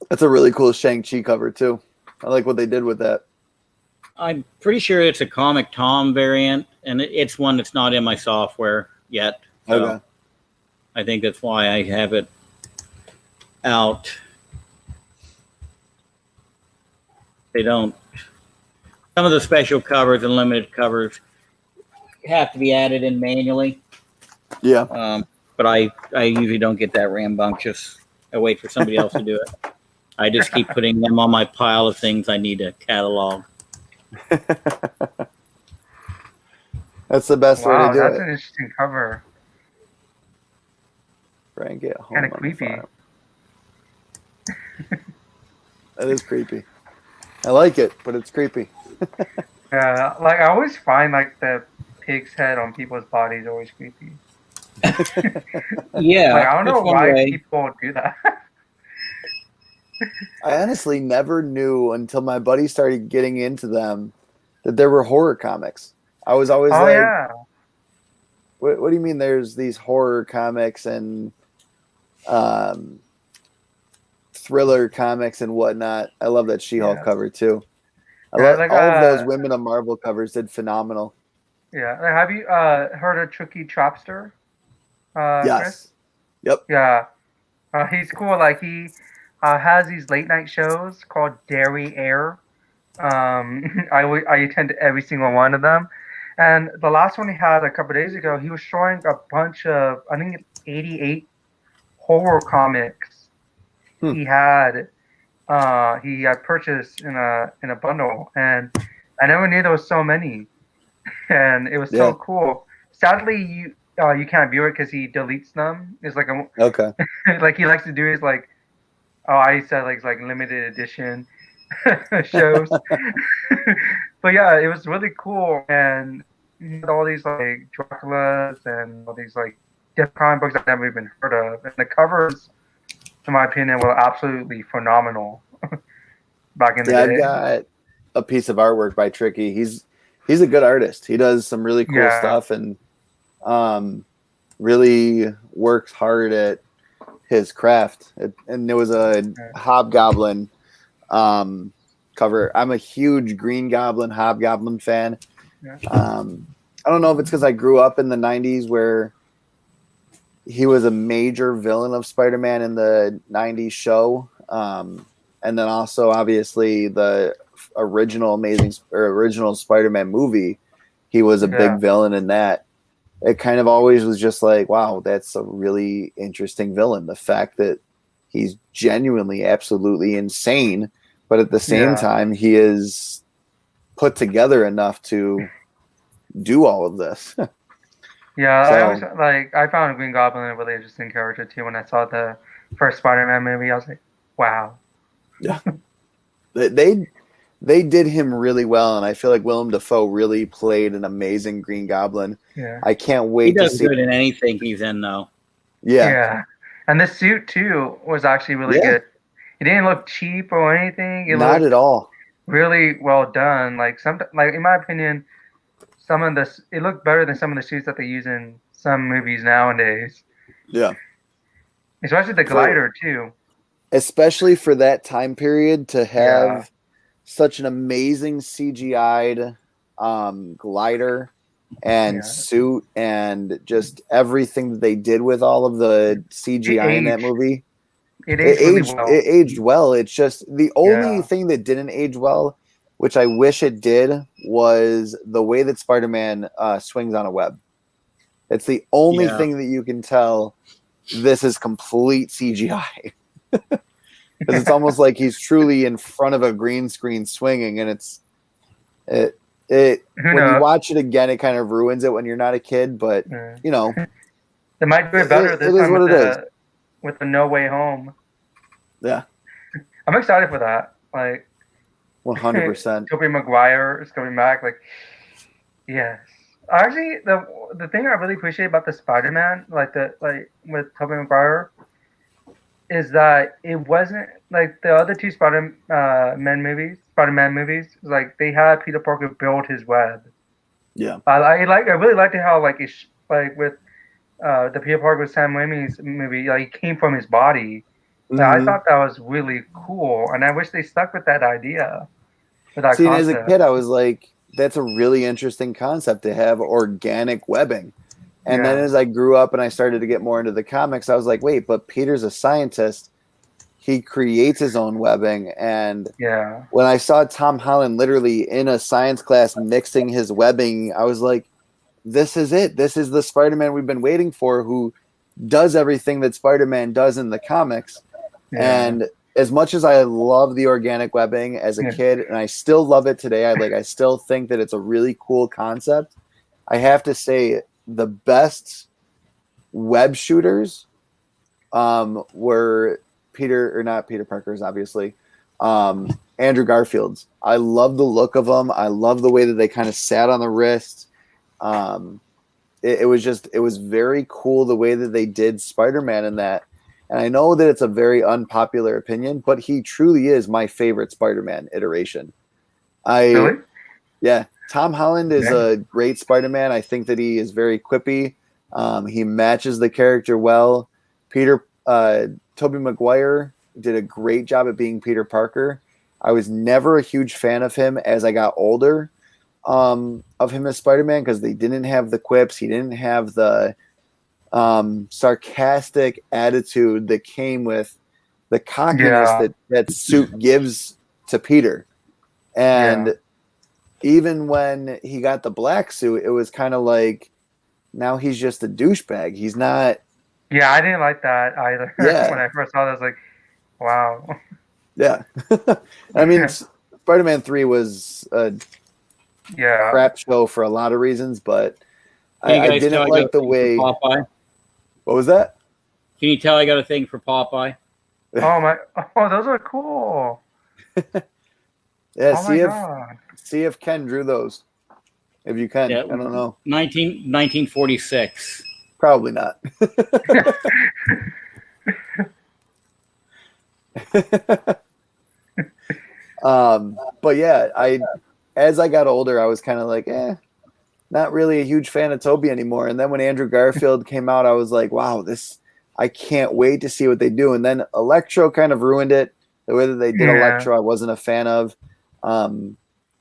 That's a really cool Shang-Chi cover too. I like what they did with that. I'm pretty sure it's a Comic Tom variant, and it's one that's not in my software yet. So Okay. I think that's why I have it. out. They don't. Some of the special covers and limited covers have to be added in manually. Yeah. But I usually don't get that rambunctious. I wait for somebody else to do it. I just keep putting them on my pile of things I need to catalog. That's the best way to Wow, do that's it. an interesting cover. Frank at home. Kind of on the creepy. farm. That is creepy. I like it, but it's creepy. Yeah, like I always find like the pig's head on people's bodies always creepy. Yeah, Like I don't know it's one why way. people do that. I honestly never knew until my buddy started getting into them that there were horror comics. I was always Oh like, yeah, what do you mean there's these horror comics and thriller comics and whatnot? I love that She-Hulk Yeah. cover too. I Yeah, love like, all of those Women of Marvel covers did phenomenal. yeah. Like, have you heard of Tricky Trapster? Chris? Yes. Yep. Yeah, he's cool. Like he has these late night shows called Dairy Air. I attend every single one of them, and the last one he had a couple days ago, he was showing a bunch of, I think, 88 horror comics he had purchased in a bundle, and I never knew there was so many, and it was Yeah. so cool. Sadly, you can't view it because he deletes them. It's like Okay. like he likes to do is like, oh, I said like limited edition shows. But yeah, it was really cool, and he had all these like Draculas and all these like different comic books I've never even heard of, and the covers, in my opinion, were absolutely phenomenal back in the Yeah, day. I've got a piece of artwork by Tricky. He's a good artist. He does some really cool Yeah. stuff and really works hard at his craft. And there was a Hobgoblin cover. I'm a huge Green Goblin Hobgoblin fan. Yeah. I don't know if it's because I grew up in the 90s where he was a major villain of Spider-Man in the 90s show. And then also, obviously, the original Spider-Man movie, he was a big villain in that. It kind of always was just like, wow, that's a really interesting villain. The fact that he's genuinely, absolutely insane, but at the same time, he is put together enough to do all of this. Yeah, So- I found Green Goblin a really interesting character too. When I saw the first Spider-Man movie, I was like, wow. Yeah, they did him really well, and I feel like Willem Dafoe really played an amazing Green Goblin. Yeah. I can't He wait to does see. good in anything he's in, though. Yeah, And the suit too was actually really Yeah. good. It didn't look cheap or anything. It not looked at all. really well done. Like in my opinion, it looked better than some of the suits that they use in some movies nowadays. Yeah, Especially the glider too. especially for that time period to have such an amazing CGI'd glider and suit and just everything that they did with all of the CGI in that movie. It aged really well. It aged well. It's just the only thing that didn't age well, which I wish it did, was the way that Spider-Man swings on a web. It's the only thing that you can tell this is complete CGI. Because it's almost like he's truly in front of a green screen swinging, and when you watch it again, it kind of ruins it when you're not a kid. But you know, they might do it better this time with the No Way Home. Yeah, I'm excited for that. Like 100%. Tobey Maguire is coming back. Like, yes. Actually, the thing I really appreciate about the Spider-Man, with Tobey Maguire, is that it wasn't like the other two Spider-Man movies. Like they had Peter Parker build his web. Yeah, I really liked it how with the Peter Parker with Sam Raimi's movie, like he came from his body. Mm-hmm. I thought that was really cool, and I wish they stuck with that idea. See, as a kid, I was like, that's a really interesting concept to have organic webbing. And then as I grew up and I started to get more into the comics, I was like, wait, but Peter's a scientist. he creates his own webbing. And Yeah. when I saw Tom Holland literally in a science class mixing his webbing, I was like, this is it. This is the Spider-Man we've been waiting for, who does everything that Spider-Man does in the comics. Yeah. And as much as I love the organic webbing as a kid, and I still love it today, I still think that it's a really cool concept. I have to say the best web shooters were not Peter Parker's, obviously, Andrew Garfield's. I love the look of them. I love the way that they kind of sat on the wrist. It was very cool the way that they did Spider-Man in that. And I know that it's a very unpopular opinion, but he truly is my favorite Spider-Man iteration. Really? Yeah. Tom Holland is a great Spider-Man. I think that he is very quippy. He matches the character well. Tobey Maguire did a great job at being Peter Parker. I was never a huge fan of him as I got older, of him as Spider-Man, because they didn't have the quips. He didn't have the sarcastic attitude that came with the cockiness that suit gives to Peter. And even when he got the black suit, it was kind of like, now he's just a douchebag. He's not. Yeah, I didn't like that either. Yeah. When I first saw it, I was like, wow. Yeah. I mean, Spider-Man 3 was a crap show for a lot of reasons, but I didn't like the way. Popeye? What was that? Can you tell I got a thing for Popeye? Oh, those are cool. Yeah, see if Ken drew those. If you can, I don't know. 1946. Probably not. But yeah, as I got older, I was kind of like, not really a huge fan of Toby anymore. And then when Andrew Garfield came out, I was like, wow, I can't wait to see what they do. And then Electro kind of ruined it. The way that they did Electro, I wasn't a fan of.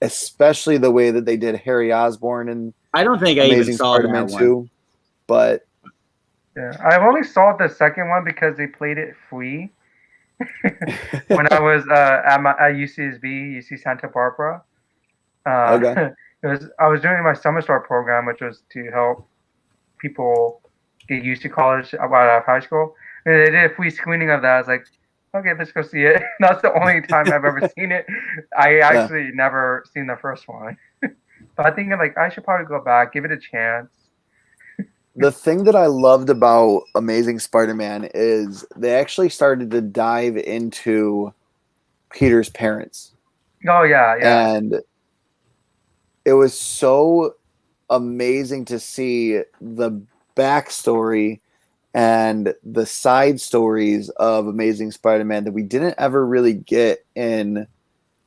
Especially the way that they did Harry Osborn and I don't think I even saw Spider-Man that 2. one. But I've only saw the second one because they played it free when I was at UC Santa Barbara. Okay. I was doing my summer start program, which was to help people get used to college out of high school. And they did a free screening of that. I was like, okay, let's go see it. That's the only time I've ever seen it. I actually never seen the first one. But I think I should probably go back, give it a chance. The thing that I loved about Amazing Spider-Man is they actually started to dive into Peter's parents. Oh, yeah. And it was so amazing to see the backstory and the side stories of Amazing Spider-Man that we didn't ever really get in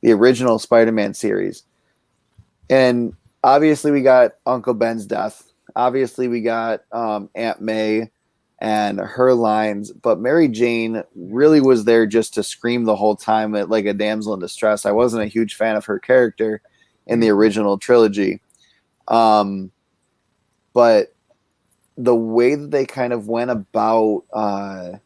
the original Spider-Man series. And obviously we got Uncle Ben's death. Obviously we got Aunt May and her lines, but Mary Jane really was there just to scream the whole time at like a damsel in distress. I wasn't a huge fan of her character in the original trilogy. But the way that they kind of went about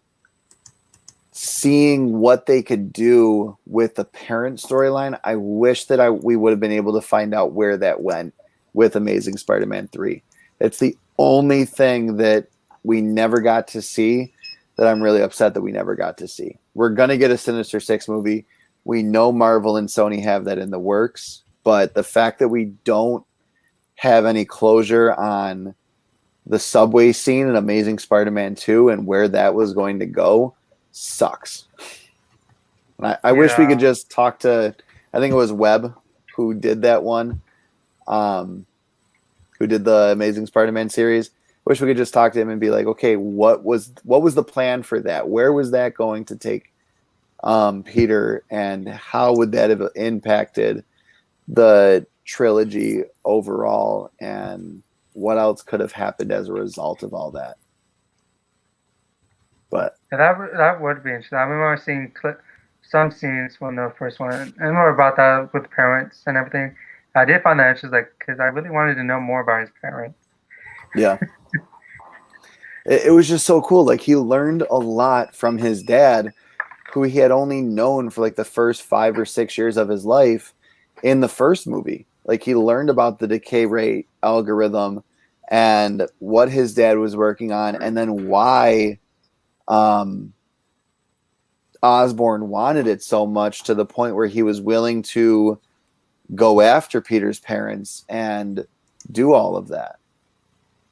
seeing what they could do with the parent storyline, I wish that we would have been able to find out where that went with Amazing Spider-Man 3. It's the only thing that we never got to see that I'm really upset that we never got to see. We're going to get a Sinister Six movie. We know Marvel and Sony have that in the works, but the fact that we don't have any closure on the subway scene in Amazing Spider-Man 2 and where that was going to go sucks. I wish we could just talk to, I think it was Webb who did that one, who did the Amazing Spider-Man series. Wish we could just talk to him and be like, okay, what was the plan for that? Where was that going to take Peter, and how would that have impacted the trilogy overall, and what else could have happened as a result of all that? But that would be interesting. I remember seeing some scenes from the first one. I remember about that with parents and everything. I did find that interesting, because I really wanted to know more about his parents. Yeah. It was just so cool. Like, he learned a lot from his dad, who he had only known for like the first 5 or 6 years of his life in the first movie. Like he learned about the decay rate algorithm and what his dad was working on, and then why Osborn wanted it so much to the point where he was willing to go after Peter's parents and do all of that.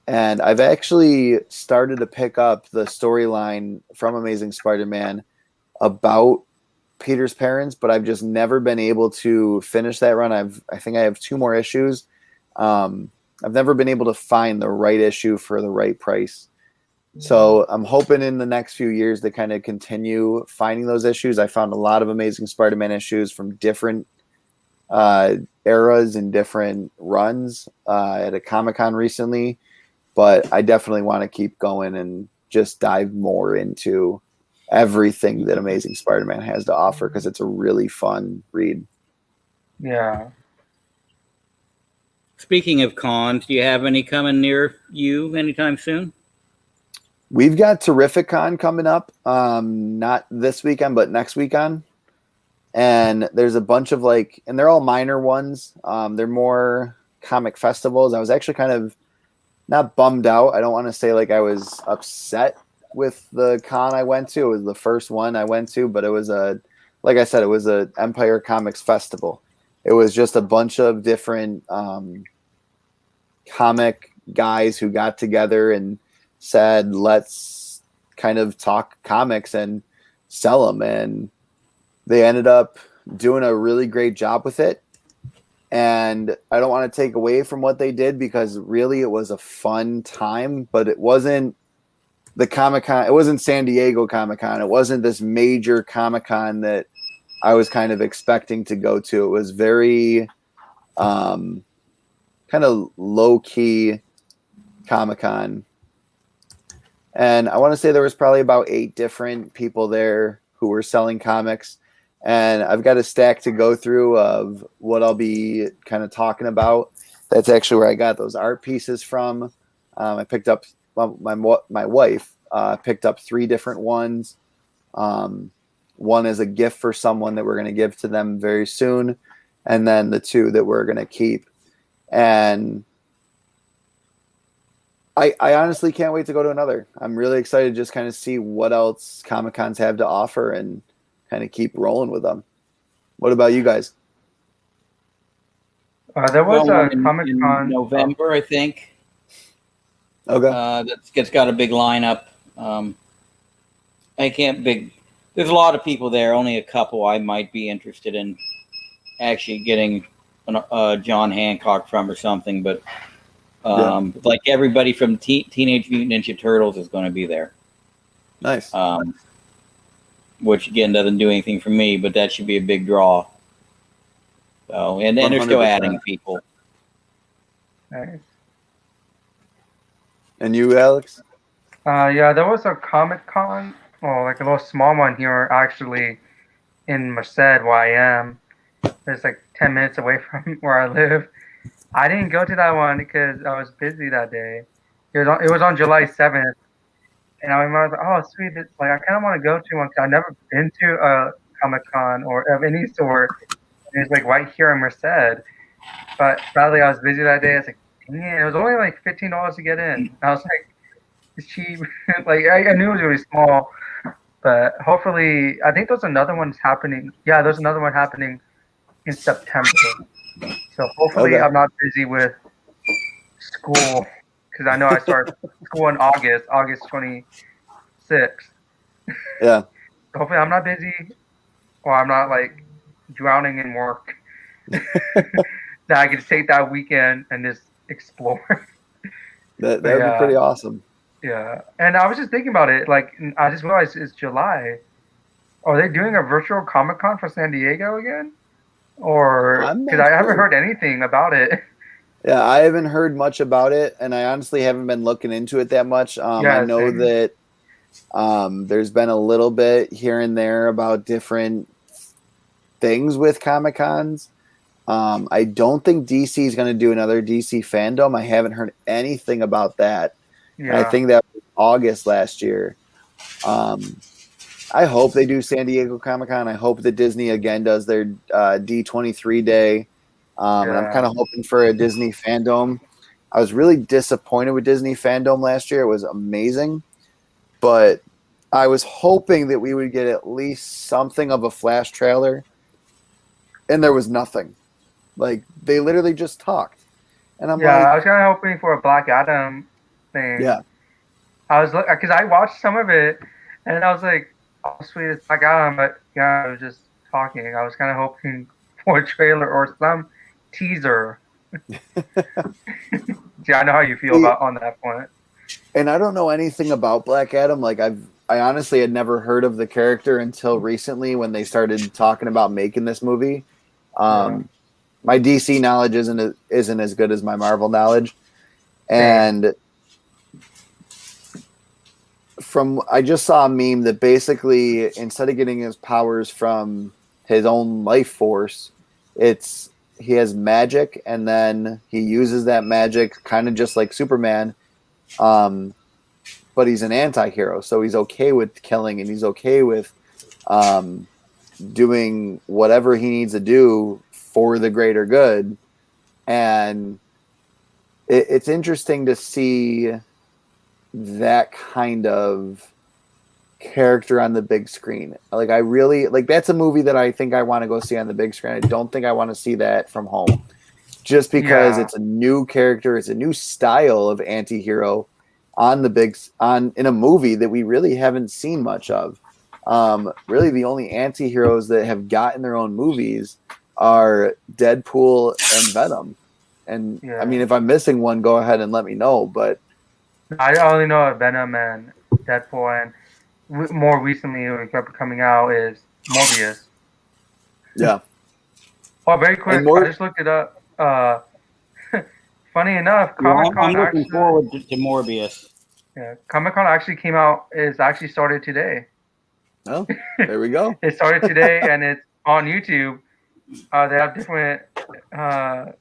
And I've actually started to pick up the storyline from Amazing Spider-Man about Peter's parents, but I've just never been able to finish that run. I think I have 2 more issues. I've never been able to find the right issue for the right price. So I'm hoping in the next few years to kind of continue finding those issues. I found a lot of Amazing Spider-Man issues from different eras and different runs at a Comic-Con recently, but I definitely want to keep going and just dive more into everything that Amazing Spider-Man has to offer because it's a really fun read. Yeah. Speaking of cons, do you have any coming near you anytime soon? We've got Terrificon coming up, not this weekend, but next weekend. And there's a bunch of and they're all minor ones. They're more comic festivals. I was actually kind of not bummed out. I don't want to say I was upset with the con I went to. It was the first one I went to, but it was like I said, it was a Empire Comics Festival. It was just a bunch of different comic guys who got together and said, let's kind of talk comics and sell them. And they ended up doing a really great job with it. And I don't want to take away from what they did because really it was a fun time, but it wasn't the Comic-Con. It wasn't San Diego Comic-Con. It wasn't this major Comic-Con that I was kind of expecting to go to. It was very kind of low-key Comic-Con. And I want to say there was probably about 8 different people there who were selling comics. And I've got a stack to go through of what I'll be kind of talking about. That's actually where I got those art pieces from. I picked up, my wife picked up 3 different ones. One is a gift for someone that we're going to give to them very soon. And then the 2 that we're going to keep. And I honestly can't wait to go to another. I'm really excited to just kind of see what else Comic-Cons have to offer and kind of keep rolling with them. What about you guys? There was a in Comic-Con November, I think. Okay. It's got a big lineup. There's a lot of people there. Only a couple I might be interested in actually getting John Hancock from or something. But like everybody from Teenage Mutant Ninja Turtles is going to be there. Nice. Which again doesn't do anything for me, but that should be a big draw. So, and they're still 100%. adding people. Nice. And you, Alex? Yeah, there was a Comic-Con, like a little small one here actually in Merced where I am. It's 10 minutes away from where I live. I didn't go to that one because I was busy that day. It was on July 7th. And I was like, oh, sweet. I kind of want to go to one because I've never been to a Comic-Con or of any sort. And it's right here in Merced. But sadly, I was busy that day. I was like, dang it. It was only $15 to get in. I was like, it's cheap. I knew it was really small. But hopefully, I think there's another one happening. Yeah, there's another one happening in September. So hopefully Okay. I'm not busy with school. Because I know I start school in August 26th. Yeah. Hopefully I'm not busy or I'm not drowning in work. That I can just take that weekend and just explore. That'd be pretty awesome. Yeah. And I was just thinking about it. I just realized it's July. Are they doing a virtual Comic-Con for San Diego again? Or because I haven't heard anything about it. Yeah, I haven't heard much about it, and I honestly haven't been looking into it that much. I know that there's been a little bit here and there about different things with Comic-Cons. I don't think DC is going to do another DC fandom. I haven't heard anything about that. Yeah. And I think that was August last year. I hope they do San Diego Comic-Con. I hope that Disney again does their D23 day. And I'm kind of hoping for a Disney fandom. I was really disappointed with Disney fandom last year. It was amazing, but I was hoping that we would get at least something of a flash trailer, and there was nothing. Like, they literally just talked. And I'm I like, was kind of hoping for a Black Adam thing. yeah. I was because I watched some of it, and I was like, "Oh, sweet, it's Black Adam," but yeah, I was just talking. I was kind of hoping for a trailer or some teaser. Yeah, I know how you feel about on that point. And I don't know anything about Black Adam. Like, I honestly had never heard of the character until recently when they started talking about making this movie. My DC knowledge isn't as good as my Marvel knowledge, and I just saw a meme that basically instead of getting his powers from his own life force, he has magic, and then he uses that magic kind of just like Superman. But he's an anti-hero, so he's okay with killing, and he's okay with doing whatever he needs to do for the greater good. And it's interesting to see that kind of character on the big screen. Like, I really like, that's a movie that I think I want to go see on the big screen. I don't think I want to see that from home, just because it's a new character, it's a new style of anti-hero in a movie that we really haven't seen much of. Really the only anti-heroes that have gotten their own movies are Deadpool and Venom. And I mean, if I'm missing one, go ahead and let me know, but I only know Venom and Deadpool, and more recently what kept coming out is Morbius. Yeah. Oh, very quick, I just looked it up. Funny enough, Comic-Con I'm looking forward to Morbius. Yeah, Comic-Con actually came out. Is actually started today. Oh, there we go. It started today, and it's on YouTube. They have different. They are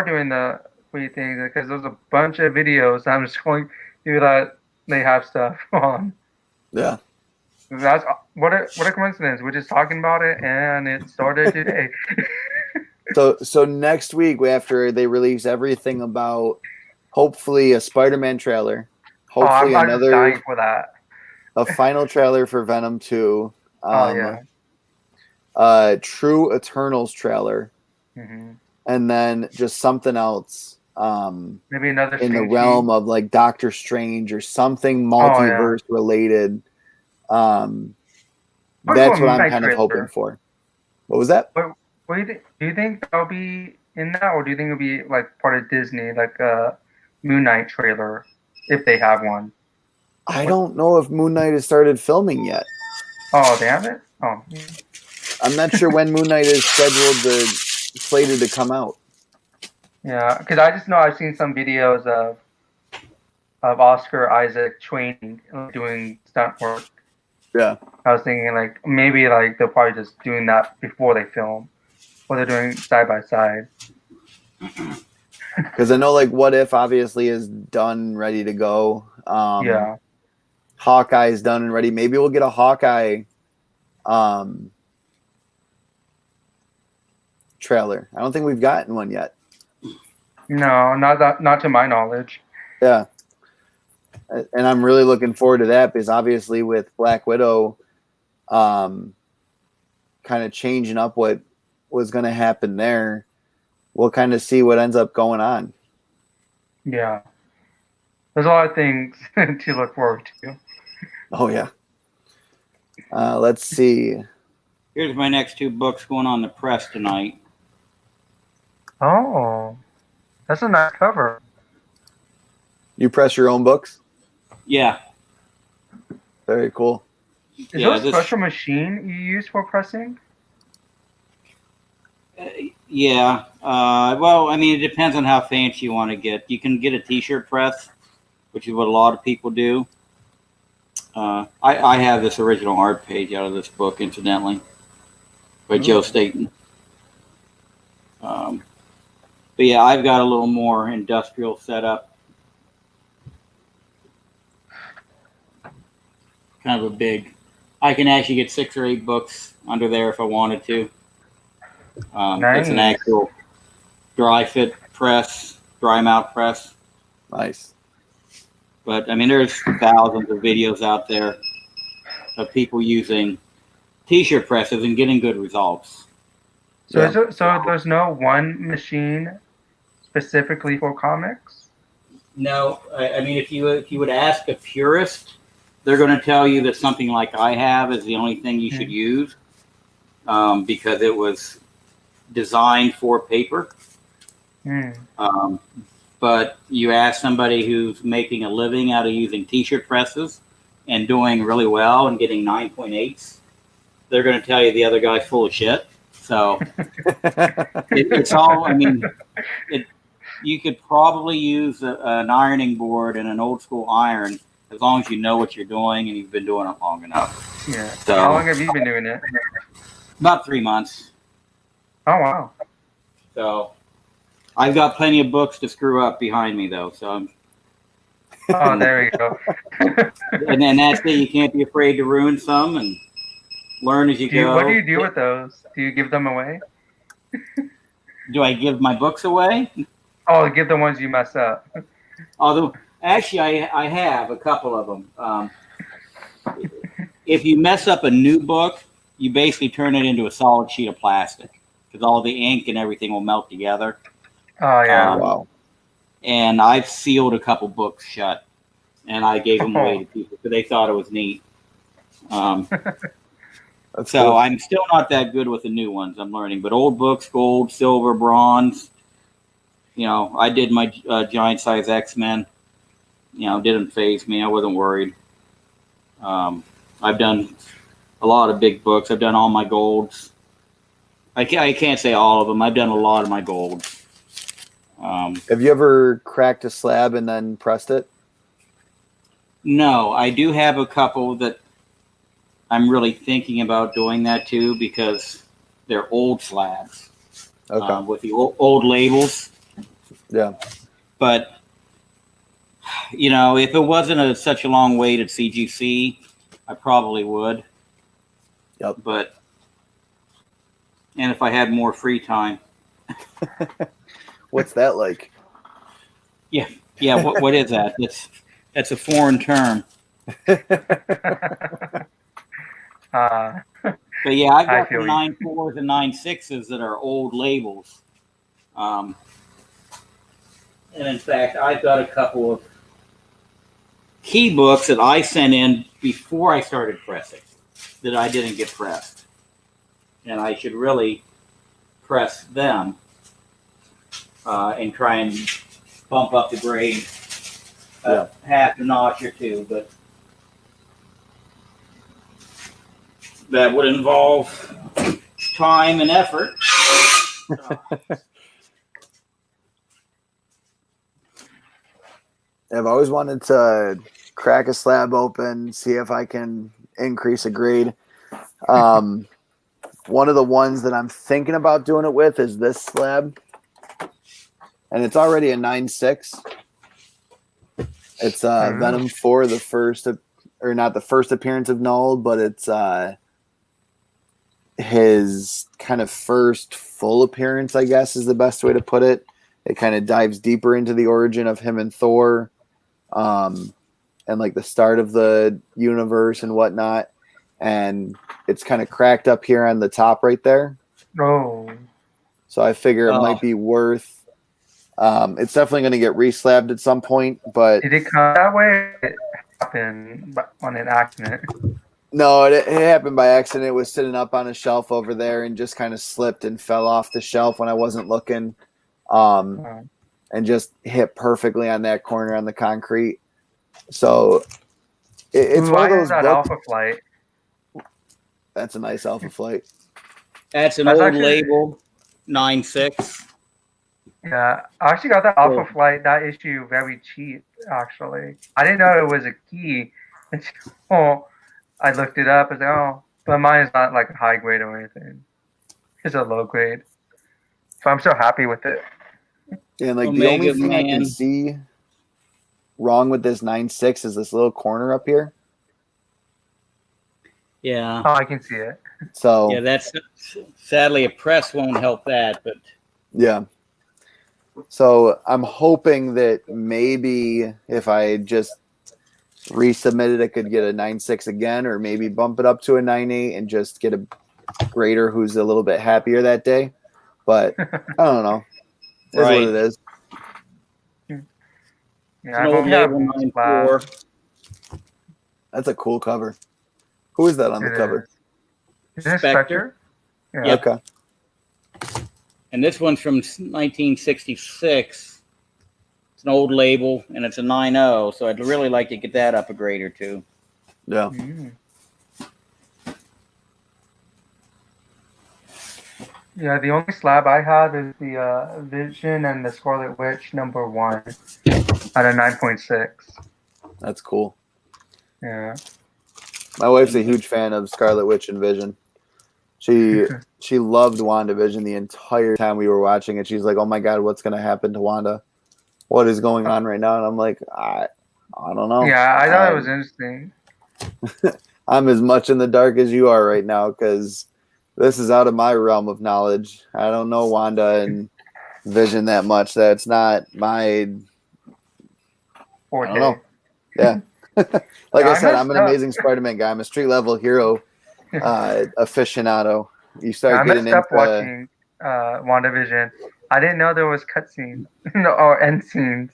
doing the weird things because there's a bunch of videos. I'm just going through that they have stuff on. Yeah. That's what a coincidence. We're just talking about it, and it started today. So next week, after they release everything about, hopefully a Spider-Man trailer, hopefully I'm just dying for that. A final trailer for Venom 2. True Eternals trailer, and then just something else. Maybe another in the realm of like Doctor Strange or something multiverse related. That's what I'm kind of hoping for. What was that? What do you think? Do you think that'll be in that, or do you think it'll be like part of Disney, like a Moon Knight trailer, if they have one? I don't know if Moon Knight has started filming yet. Oh, they haven't? Oh. I'm not sure when Moon Knight is slated to come out. Yeah, because I just know I've seen some videos of Oscar Isaac training, doing stunt work. Yeah. I was thinking like maybe like they're probably just doing that before they film, or they're doing side by side. Because I know like What If obviously is done, ready to go. Hawkeye is done and ready. Maybe we'll get a Hawkeye trailer. I don't think we've gotten one yet. No, not to my knowledge. Yeah. And I'm really looking forward to that because obviously with Black Widow kind of changing up what was going to happen there, we'll kind of see what ends up going on. Yeah. There's a lot of things to look forward to. Oh, yeah. Let's see. Here's my next 2 books going on the press tonight. Oh, that's a nice cover. You press your own books? Yeah. Very cool. Is there a special machine you use for pressing? Yeah. Well, I mean, it depends on how fancy you want to get. You can get a T-shirt press, which is what a lot of people do. I have this original art page out of this book, incidentally, by Joe Staten. But yeah, I've got a little more industrial setup. Kind of a big I can actually get 6 or 8 books under there if I wanted to. Nice. It's an actual dry fit press, dry mount press. Nice. But I mean, there's thousands of videos out there of people using t-shirt presses and getting good results. So Yeah. so there's no one machine specifically for comics? No, I mean, if you would ask a purist, they're going to tell you that something like I have is the only thing you should use, because it was designed for paper. But you ask somebody who's making a living out of using t-shirt presses and doing really well and getting 9.8s, they're going to tell you the other guy's full of shit. So it's all, I mean, you could probably use an ironing board and an old school iron as long as you know what you're doing and you've been doing it long enough. Yeah. So, how long have you been doing it? About 3 months. Oh, wow. So I've got plenty of books to screw up behind me, though. So Oh, there we go. and then that's it. You can't be afraid to ruin some and learn as you go. What do you do with those? Do you give them away? Do I give my books away? Oh, give the ones you mess up. Although, actually, I have a couple of them. If you mess up a new book, you basically turn it into a solid sheet of plastic because all the ink and everything will melt together. Oh, yeah. Wow. And I've sealed a couple books shut, and I gave them away to people because they thought it was neat. That's So cool. I'm still not that good with the new ones. I'm learning, but old books, gold, silver, bronze. You know, I did my giant size X-Men. You know, didn't faze me. I wasn't worried. I've done a lot of big books. I've done all my golds. I can't say all of them. I've done a lot of my golds. Have you ever cracked a slab and then pressed it? No, I do have a couple that I'm really thinking about doing that too because they're old slabs. Okay. With the old labels. Yeah. But, you know, if it wasn't such a long wait at CGC, I probably would. Yep. But, and if I had more free time. What's that like? Yeah. What is that? That's a foreign term. But yeah, I've got the 9.4s and 9.6s that are old labels. And in fact, I've got a couple of key books that I sent in before I started pressing that I didn't get pressed. And I should really press them and try and bump up the grade half a notch or two. But that would involve time and effort. I've always wanted to crack a slab open, see if I can increase a grade. One of the ones that I'm thinking about doing it with is this slab. And it's already a 9.6. It's Venom 4, the first, or not the first appearance of Null, but it's his kind of first full appearance, I guess is the best way to put it. It kind of dives deeper into the origin of him and Thor, and like the start of the universe and whatnot. And it's kind of cracked up here on the top right there. Oh. So I figure it might be worth. It's definitely going to get reslabbed at some point, but Did it come that way? It happened on an accident. no, it happened by accident. It was sitting up on a shelf over there and just kind of slipped and fell off the shelf when I wasn't looking, and just hit perfectly on that corner on the concrete. So it's one of those that books. Alpha Flight? That's a nice Alpha Flight. That's an old label, 9.6. Yeah, I actually got that Alpha Flight, that issue, very cheap, actually. I didn't know it was a key until I looked it up. I was like, oh, but mine is not like a high grade or anything. It's a low grade. So I'm so happy with it. And like the only thing I can see wrong with this 9.6 is this little corner up here. Yeah. Oh, I can see it. So Yeah, that's sadly a press won't help that, but yeah. So I'm hoping that maybe if I just resubmitted, I could get a 9.6 again, or maybe bump it up to a 9.8 and just get a grader who's a little bit happier that day. But I don't know. It is what it is. it's Yeah, an I've old only had label one slab. 9.4. That's a cool cover. Who is that on the It cover? Is it Spectre. Spectre? Yeah. Yep. Okay. And this one's from 1966. It's an old label, and it's a 9.0, so I'd really like to get that up a grade or two. Yeah. Mm. Yeah, the only slab I have is the Vision and the Scarlet Witch #1 at a 9.6. That's cool. Yeah. My wife's a huge fan of Scarlet Witch and Vision. She loved WandaVision the entire time we were watching it. She's like, "Oh my God, what's going to happen to Wanda? What is going on right now?" And I'm like, I don't know. Yeah, I thought it was interesting. I'm as much in the dark as you are right now because this is out of my realm of knowledge. I don't know Wanda and Vision that much. That's not my. Forte. I don't know. Yeah. Like I said, I'm an amazing Spider-Man guy. I'm a street level hero aficionado. You start I getting messed up into watching WandaVision. I didn't know there was cutscenes or end scenes.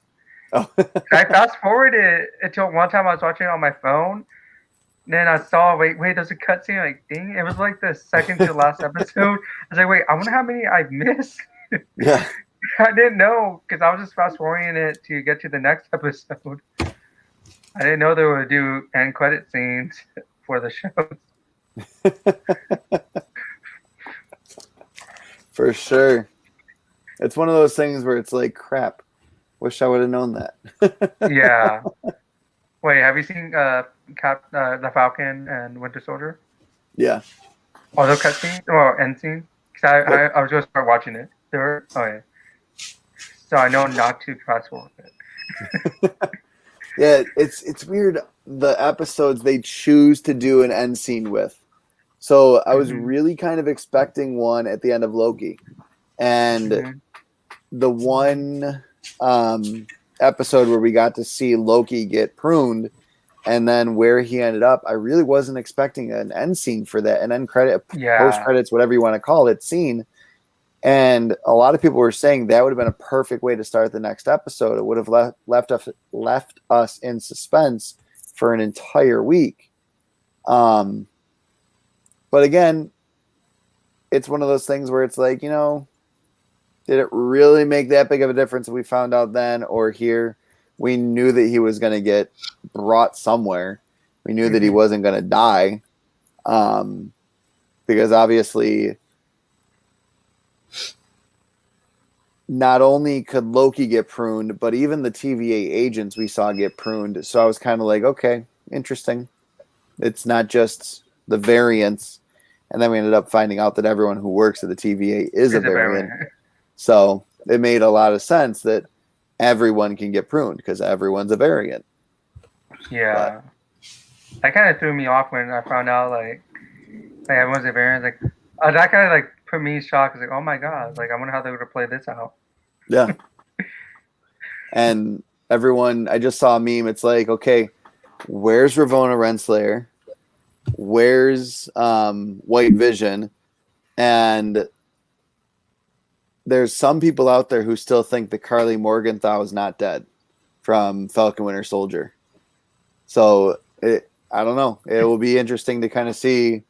Oh. I fast forwarded until one time I was watching it on my phone. Then I saw, wait, there's a cutscene. Like, dang, it was like the second to last episode. I was like, wait, I wonder how many I've missed. Yeah. I didn't know because I was just fast forwarding it to get to the next episode. I didn't know they would do end credit scenes for the show. For sure. It's one of those things where it's like, crap. Wish I would have known that. Yeah. Wait, have you seen the Falcon and Winter Soldier? Yeah. Oh, the cutscene or end scene? Because I was going to start watching it. Oh yeah. So I know not to fast forward it. Yeah, it's weird the episodes they choose to do an end scene with. So I was really kind of expecting one at the end of Loki. And the one episode where we got to see Loki get pruned and then where he ended up, I really wasn't expecting an end scene for that, an end credit, post credits, whatever you want to call it, scene. And a lot of people were saying that would have been a perfect way to start the next episode. It would have left us in suspense for an entire week. But again, it's one of those things where it's like, did it really make that big of a difference if we found out then or here? We knew that he was going to get brought somewhere. We knew that he wasn't going to die. Because obviously, not only could Loki get pruned, but even the TVA agents we saw get pruned. So I was kind of like, okay, interesting. It's not just the variants. And then we ended up finding out that everyone who works at the TVA is a variant. So it made a lot of sense that everyone can get pruned because everyone's a variant. Yeah. That kind of threw me off when I found out, like everyone's a variant. Like, that kind of, put me in shock. It's like, oh my God. Like, I wonder how they would have played this out. Yeah. And everyone, I just saw a meme. It's like, okay, where's Ravonna Renslayer? Where's White Vision? And there's some people out there who still think that Carly Morgenthau is not dead from Falcon Winter Soldier. So I don't know. It will be interesting to kind of see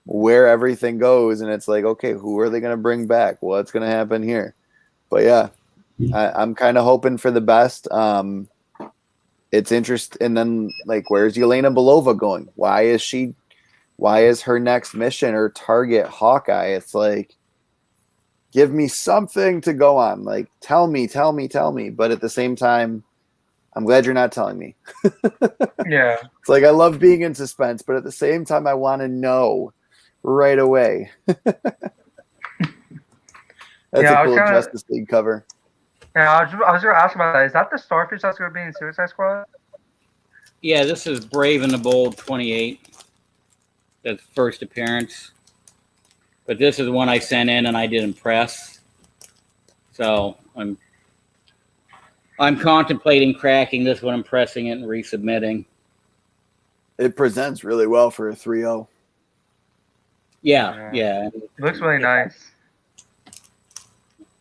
where everything goes. And it's like, okay, who are they going to bring back? What's going to happen here? But yeah, I'm kind of hoping for the best. It's interesting. And then where's Yelena Belova going? Why is her next mission or target Hawkeye? It's like, give me something to go on. Like, tell me. But at the same time, I'm glad you're not telling me. Yeah. It's like, I love being in suspense, but at the same time, I want to know right away. That's a cool Justice League cover. Yeah, I was going to ask about that. Is that the Starfish that's going to be in Suicide Squad? Yeah, this is Brave and the Bold 28. That's first appearance. But this is one I sent in and I didn't press. So I'm contemplating cracking this one and pressing it and resubmitting. It presents really well for a 3.0. Yeah. It looks really nice.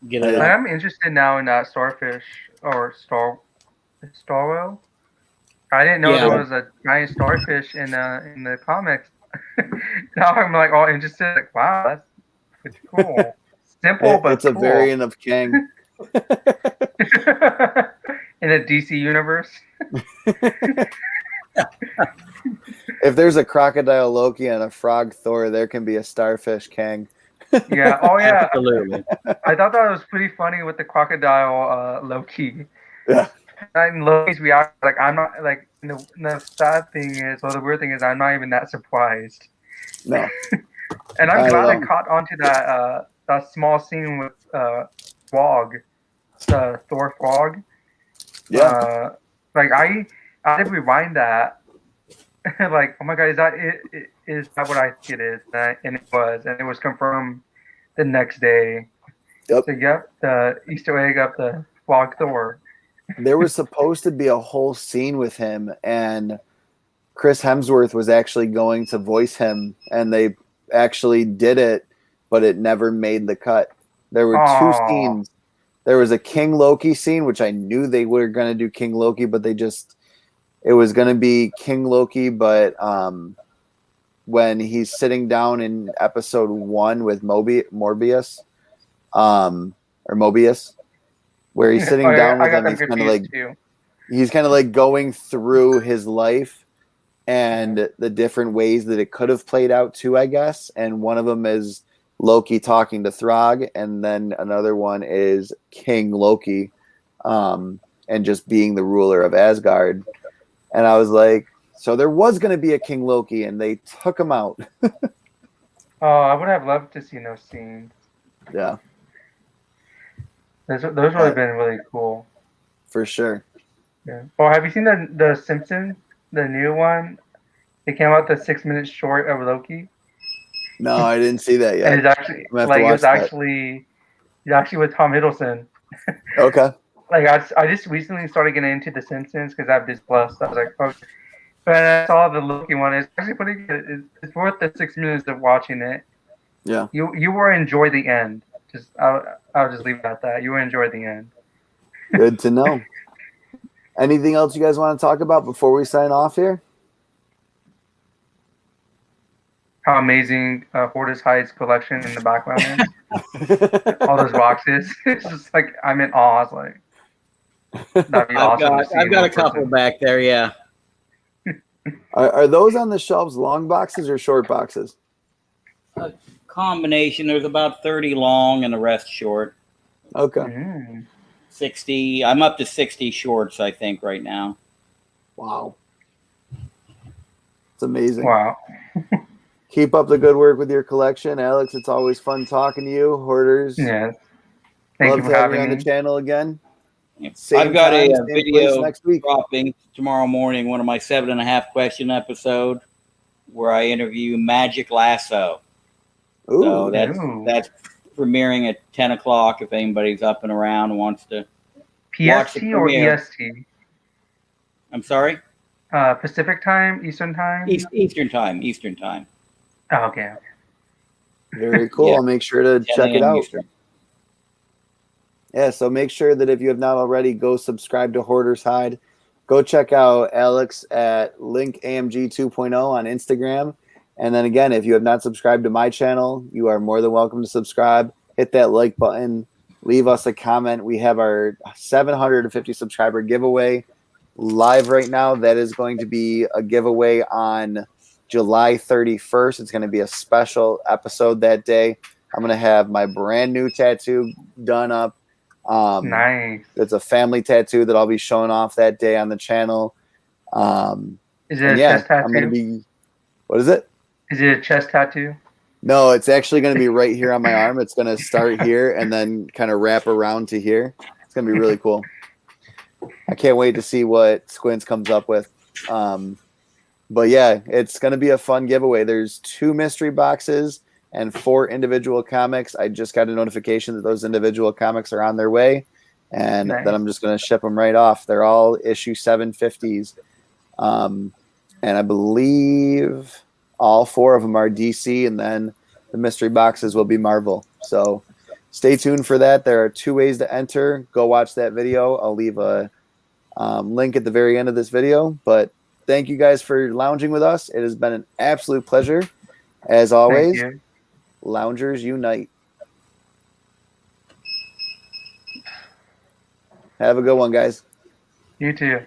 Get it Like, up. I'm interested now in that starfish or starwhale. I didn't know Yeah. there was a giant starfish in the comics. Now I'm like all interested. Like, wow, that's pretty cool. Simple but It's a cool. variant of Kang. In a DC universe. If there's a crocodile Loki and a frog Thor, there can be a starfish Kang. Yeah. Oh yeah. Absolutely. I thought that was pretty funny with the crocodile Loki. Yeah. And Loki's reaction, like I'm not like the sad thing is, or the weird thing is, I'm not even that surprised. No. And I'm I glad I know. caught onto that small scene with Frog, the Thor Frog. Yeah. Like I had to rewind that. Like, oh my god, is that it? Is that what I think it is? And it was confirmed the next day. Yep. So yep, the Easter egg of the Frog Thor. There was supposed to be a whole scene with him, and Chris Hemsworth was actually going to voice him, and they actually did it, but it never made the cut. There were two scenes. There was a King Loki scene, which I knew they were going to do King Loki, but it was going to be King Loki, but when he's sitting down in episode 1 with Morbius, where he's sitting down with him, he's kind of like going through his life and the different ways that it could have played out too, I guess. And one of them is Loki talking to Throg, and then another one is King Loki, and just being the ruler of Asgard. And I was like, so there was going to be a King Loki, and they took him out. Oh, I would have loved to see those scenes. Yeah. Those would have been really cool. For sure. Yeah. Oh, have you seen the Simpsons, the new one? It came out the 6-minute short of Loki. No, I didn't see that yet. And it's actually it's actually with Tom Hiddleston. Okay. Like I just recently started getting into The Simpsons because I have Disney Plus. I was like, okay. But I saw the Loki one. It's actually pretty good. It's worth the 6 minutes of watching it. Yeah. You will enjoy the end. I'll just leave it at that. You will enjoy the end. Good to know. Anything else you guys want to talk about before we sign off here? How amazing Hoarders Hide's collection in the background is. All those boxes. It's just like I'm in awe. I was like, that'd be awesome to see. I've got a couple back there, yeah. Are those on the shelves long boxes or short boxes? A combination. There's about 30 long and the rest short. Okay. 60. I'm up to 60 shorts, I think, right now. Wow. It's amazing. Wow. Keep up the good work with your collection, Alex. It's always fun talking to you. Hoarders. Yeah. Thank you for having having me on the channel again. I've got a same video place next week. dropping tomorrow morning, one of my 7.5 question episode, where I interview Magic Lasso. Ooh. So that's premiering at 10 o'clock if anybody's up and around and wants to watch the PST or premiere. EST? I'm sorry? Pacific time, Eastern time? Eastern time. Oh, okay. Very cool. Yeah. I'll make sure to 10 check it a.m. out. Eastern. Yeah, so make sure that if you have not already, go subscribe to Hoarders Hide. Go check out Alex at LinkAMG 2.0 on Instagram. And then again, if you have not subscribed to my channel, you are more than welcome to subscribe. Hit that like button. Leave us a comment. We have our 750 subscriber giveaway live right now. That is going to be a giveaway on July 31st. It's going to be a special episode that day. I'm going to have my brand new tattoo done up. Nice. It's a family tattoo that I'll be showing off that day on the channel. Is it a chest tattoo? I'm going to be. What is it? Is it a chest tattoo? No, it's actually going to be right here on my arm. It's going to start here and then kind of wrap around to here. It's going to be really cool. I can't wait to see what Squints comes up with. But yeah, it's going to be a fun giveaway. There's 2 mystery boxes and 4 individual comics. I just got a notification that those individual comics are on their way, and Nice. then I'm just going to ship them right off. They're all issue 750s. And I believe all 4 of them are DC, and then the mystery boxes will be Marvel. So stay tuned for that. There are 2 ways to enter. Go watch that video. I'll leave a link at the very end of this video. But thank you guys for lounging with us. It has been an absolute pleasure. As always, Thank you. Loungers unite. Have a good one, guys. You too.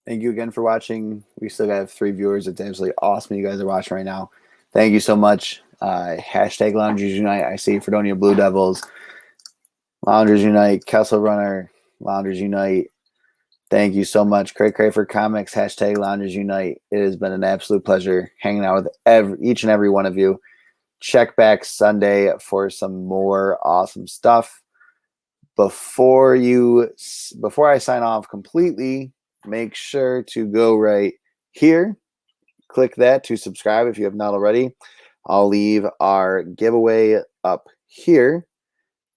Thank you again for watching. We still have 3 viewers. It's absolutely awesome you guys are watching right now. Thank you so much. Hashtag Loungers Unite. I see Fredonia Blue Devils. Loungers Unite. Kessel Runner. Loungers Unite. Thank you so much. Cray for Comics. Hashtag Loungers Unite. It has been an absolute pleasure hanging out with each and every one of you. Check back Sunday for some more awesome stuff. Before I sign off completely, make sure to go right here. Click that to subscribe if you have not already. I'll leave our giveaway up here.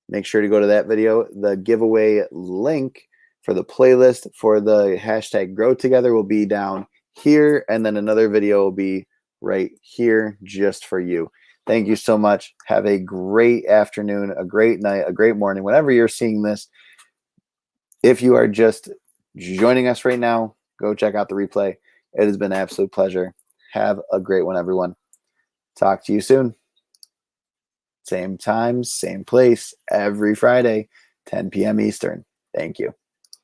Make sure to go to that video. The giveaway link for the playlist for the hashtag Grow Together will be down here, and then another video will be right here just for you. Thank you so much. Have a great afternoon, a great night, a great morning, whenever you're seeing this. If you are just joining us right now, go check out the replay. It has been an absolute pleasure. Have a great one, everyone. Talk to you soon. Same time, same place, every Friday, 10 p.m. Eastern. Thank you.